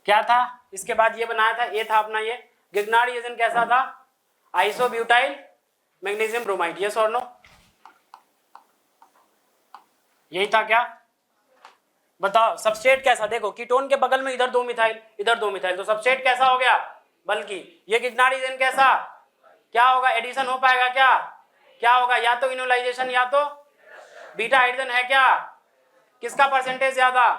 क्या था, इसके बाद ये बनाया था, ये था अपना ये गिगनार्ड एजेंट कैसा था? आइसोब्यूटाइल मैग्नीशियम ब्रोमाइड, यस और नो? यही था क्या? बताओ सबस्ट्रेट कैसा? देखो कीटोन के बगल में इधर 2 मिथाइल, इधर 2 मिथाइल, तो सबस्ट्रेट कैसा हो गया? बल्कि ये गिगनार्ड एजेंट कैसा? क्या होगा? एडिशन हो पाएगा क्या? क्या होगा? या तो इनोलाइजेशन या तो बीटा हाइड्रोजन है क्या? किसका परसेंटेज ज्यादा?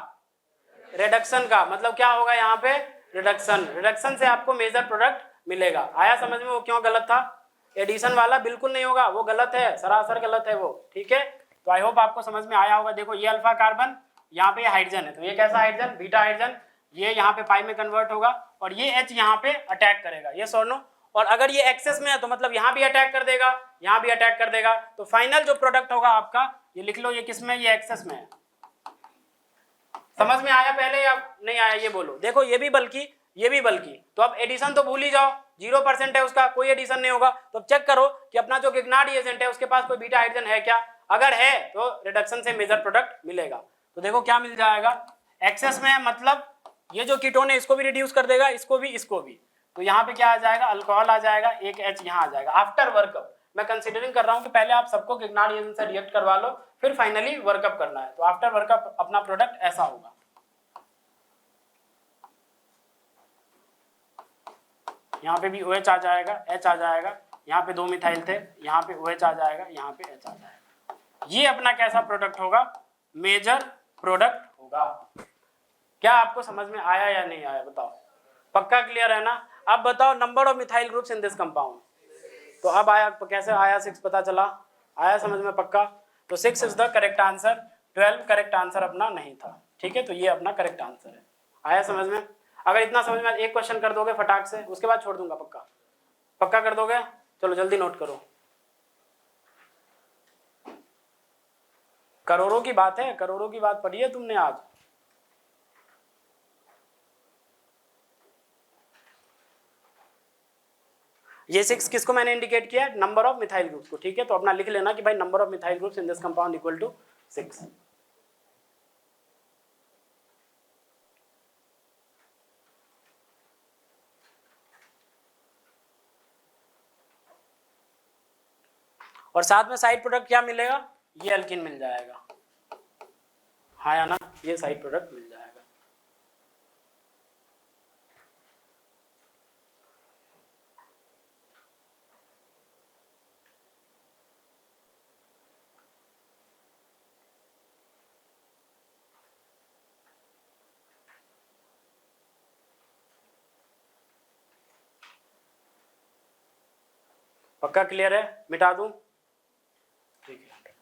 रिडक्शन का। मतलब क्या होगा यहाँ पे? रिडक्शन। रिडक्शन से आपको मेजर प्रोडक्ट मिलेगा। आया समझ में वो क्यों गलत था? एडिशन वाला बिल्कुल नहीं होगा, वो गलत है, सरासर गलत है वो। ठीक है, तो आई होप आपको समझ में आया होगा। देखो ये अल्फा कार्बन, यहाँ पे हाइड्रोजन है, तो ये कैसा हाइड्रोजन? Beta hydrogen. ये यहाँ पे पाई में कन्वर्ट होगा और ये H यहाँ पे अटैक करेगा, ये सोनो। और अगर ये एक्सेस में है तो मतलब यहाँ भी अटैक कर देगा, यहाँ भी अटैक कर देगा, तो फाइनल जो प्रोडक्ट होगा आपका, ये लिख लो, ये किस में? ये एक्सेस में है। समझ में आया पहले या नहीं आया ये बोलो? देखो ये भी बल्कि, ये भी बल्कि, तो अब एडिशन तो भूल ही जाओ, 0% है उसका, कोई एडिशन नहीं होगा। तो अब चेक करो कि अपना जो गिगनार्ड एजेंट है उसके पास कोई बीटा हाइड्रोजन है क्या? अगर है तो रिडक्शन से मेजर प्रोडक्ट मिलेगा। तो देखो क्या मिल जाएगा, एक्सेस में है मतलब ये जो कीटोन है इसको भी रिड्यूस कर देगा, इसको भी, इसको भी। तो यहाँ पे क्या आ जाएगा? अल्कोहल आ जाएगा, एक H यहाँ आ जाएगा। आफ्टर वर्कअप मैं कंसीडरिंग कर रहा हूँ कि पहले आप सबको गिगनार्ड एजेंट से रिएक्ट करवा लो, फिर फाइनली वर्कअप करना है। तो आफ्टर वर्कअप अपना प्रोडक्ट ऐसा होगा। यहाँ पे भी OH आ जाएगा, H आ जाएगा, यहाँ पे 2 मिथाइल थे, यहाँ पे OH आ जाएगा, यहाँ पे H आ जाएगा। ये अपना कैसा प्रोडक्ट होगा? मेजर प्रोडक्ट होगा। क्या आपको समझ में आया या नहीं आया बताओ? पक्का क्लियर है ना? अब बताओ number of methyl groups in this compound. तो अब आया, कैसे आया? 6 पता चला? आया समझ में? पक्का? तो 6 is the correct answer, 12 correct answer अपना नहीं था। ठीक है, तो ये अपना करेक्ट आंसर है। आया समझ में? अगर इतना समझ में, एक क्वेश्चन कर दोगे फटाक से, उसके बाद छोड़ दूंगा। पक्का? पक्का कर दोगे? चलो जल्दी नोट करो। करोड़ों की बात है, करोड़ों की बात पढ़ी है तुमने आज। ये 6 किसको मैंने इंडिकेट किया? नंबर ऑफ मिथाइल ग्रुप्स को। ठीक है, तो अपना लिख लेना कि भाई number of methyl groups in this compound equal to 6। और साथ में साइड प्रोडक्ट क्या मिलेगा? ये अल्किन मिल जाएगा। हाँ या ना? ये साइड प्रोडक्ट मिल जाएगा। पक्का क्लियर है? मिटा दूं? ठीक है,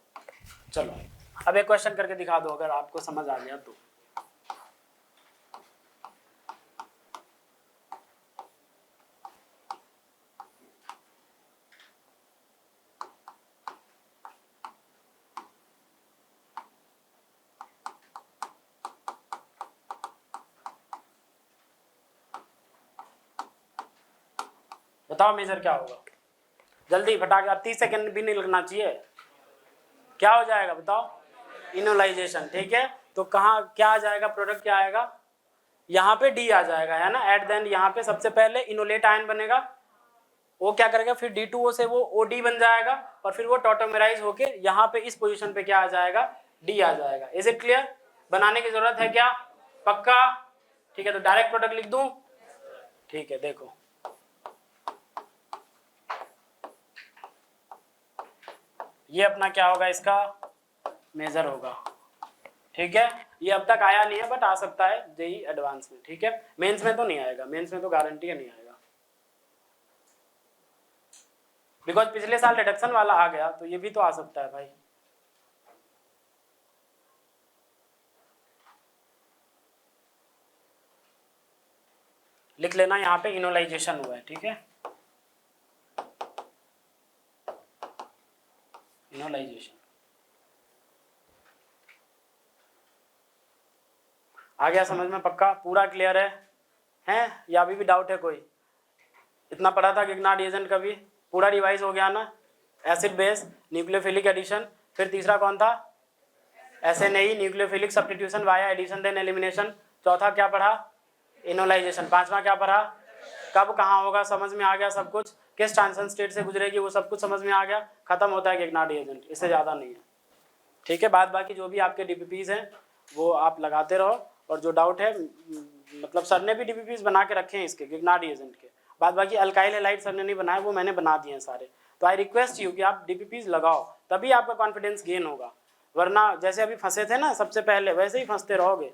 चलो अब एक क्वेश्चन करके दिखा दो अगर आपको समझ आ गया तो। बताओ मेजर क्या होगा? जल्दी फटाके, अब 30 सेकंड भी नहीं लगना चाहिए। क्या हो जाएगा बताओ? इनोलाइजेशन। ठीक है, तो कहाँ क्या आ जाएगा? प्रोडक्ट क्या आएगा? यहाँ पे डी आ जाएगा, है ना? एट द एंड यहाँ पे सबसे पहले इनोलेट आयन बनेगा, वो क्या करेगा? फिर D2O से वो OD बन जाएगा और फिर वो टॉटोमेराइज होके यहाँ पे इस पोजीशन पे क्या आ जाएगा? D आ जाएगा। Is it clear? बनाने की जरूरत है क्या? पक्का? ठीक है, तो डायरेक्ट प्रोडक्ट लिख दूं? ठीक है, देखो ये अपना क्या होगा, इसका मेजर होगा। ठीक है, ये अब तक आया नहीं है बट आ सकता है जेई एडवांस में। ठीक है, मेंस में तो नहीं आएगा, मेंस में तो गारंटी है नहीं आएगा, बिकॉज पिछले साल रिडक्शन वाला आ गया, तो ये भी तो आ सकता है भाई। लिख लेना यहाँ पे इनोलाइजेशन हुआ है। ठीक है, इनोलाइजेशन आ गया समझ में? पक्का पूरा क्लियर है? हैं या अभी भी डाउट है कोई? इतना पढ़ा था गिग्नार्ड एजेंट का भी पूरा रिवाइज हो गया ना? एसिड बेस, न्यूक्लियोफिलिक एडिशन, फिर तीसरा कौन था? SNAE, nucleophilic substitution via addition then elimination. चौथा क्या पढ़ा? इनोलाइजेशन। पांचवा क्या पढ़ा? कब कहाँ होगा, समझ में आ गया सब कुछ। किस ट्रांजिशन स्टेट से गुजरेगी वो सब कुछ समझ में आ गया। खत्म होता है गिग्नार्ड एजेंट, इससे ज़्यादा नहीं है। ठीक है, बाद बाकी जो भी आपके DPPs हैं वो आप लगाते रहो, और जो डाउट है मतलब सर ने भी DPPs बना के रखे हैं इसके गिग्नार्ड एजेंट के, बाद बाकी अल्काइल हैलाइड सर ने नहीं बनाए, वो मैंने बना दिए हैं सारे। तो आई रिक्वेस्ट यू कि आप DPPs लगाओ, तभी आपका कॉन्फिडेंस गेन होगा, वरना जैसे अभी फंसे थे ना सबसे पहले वैसे ही फंसते रहोगे।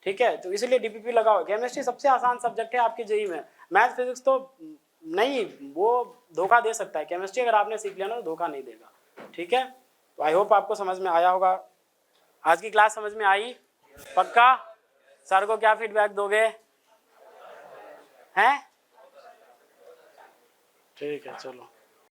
ठीक है, तो इसलिए DPP लगाओ। केमिस्ट्री सबसे आसान सब्जेक्ट है आपकी जेई में, मैथ फिजिक्स तो नहीं, वो धोखा दे सकता है। केमिस्ट्री अगर आपने सीख लिया ना तो धोखा नहीं देगा। ठीक है, तो आई होप आपको समझ में आया होगा। आज की क्लास समझ में आई? पक्का? सर को क्या फीडबैक दोगे? हैं? ठीक है, चलो।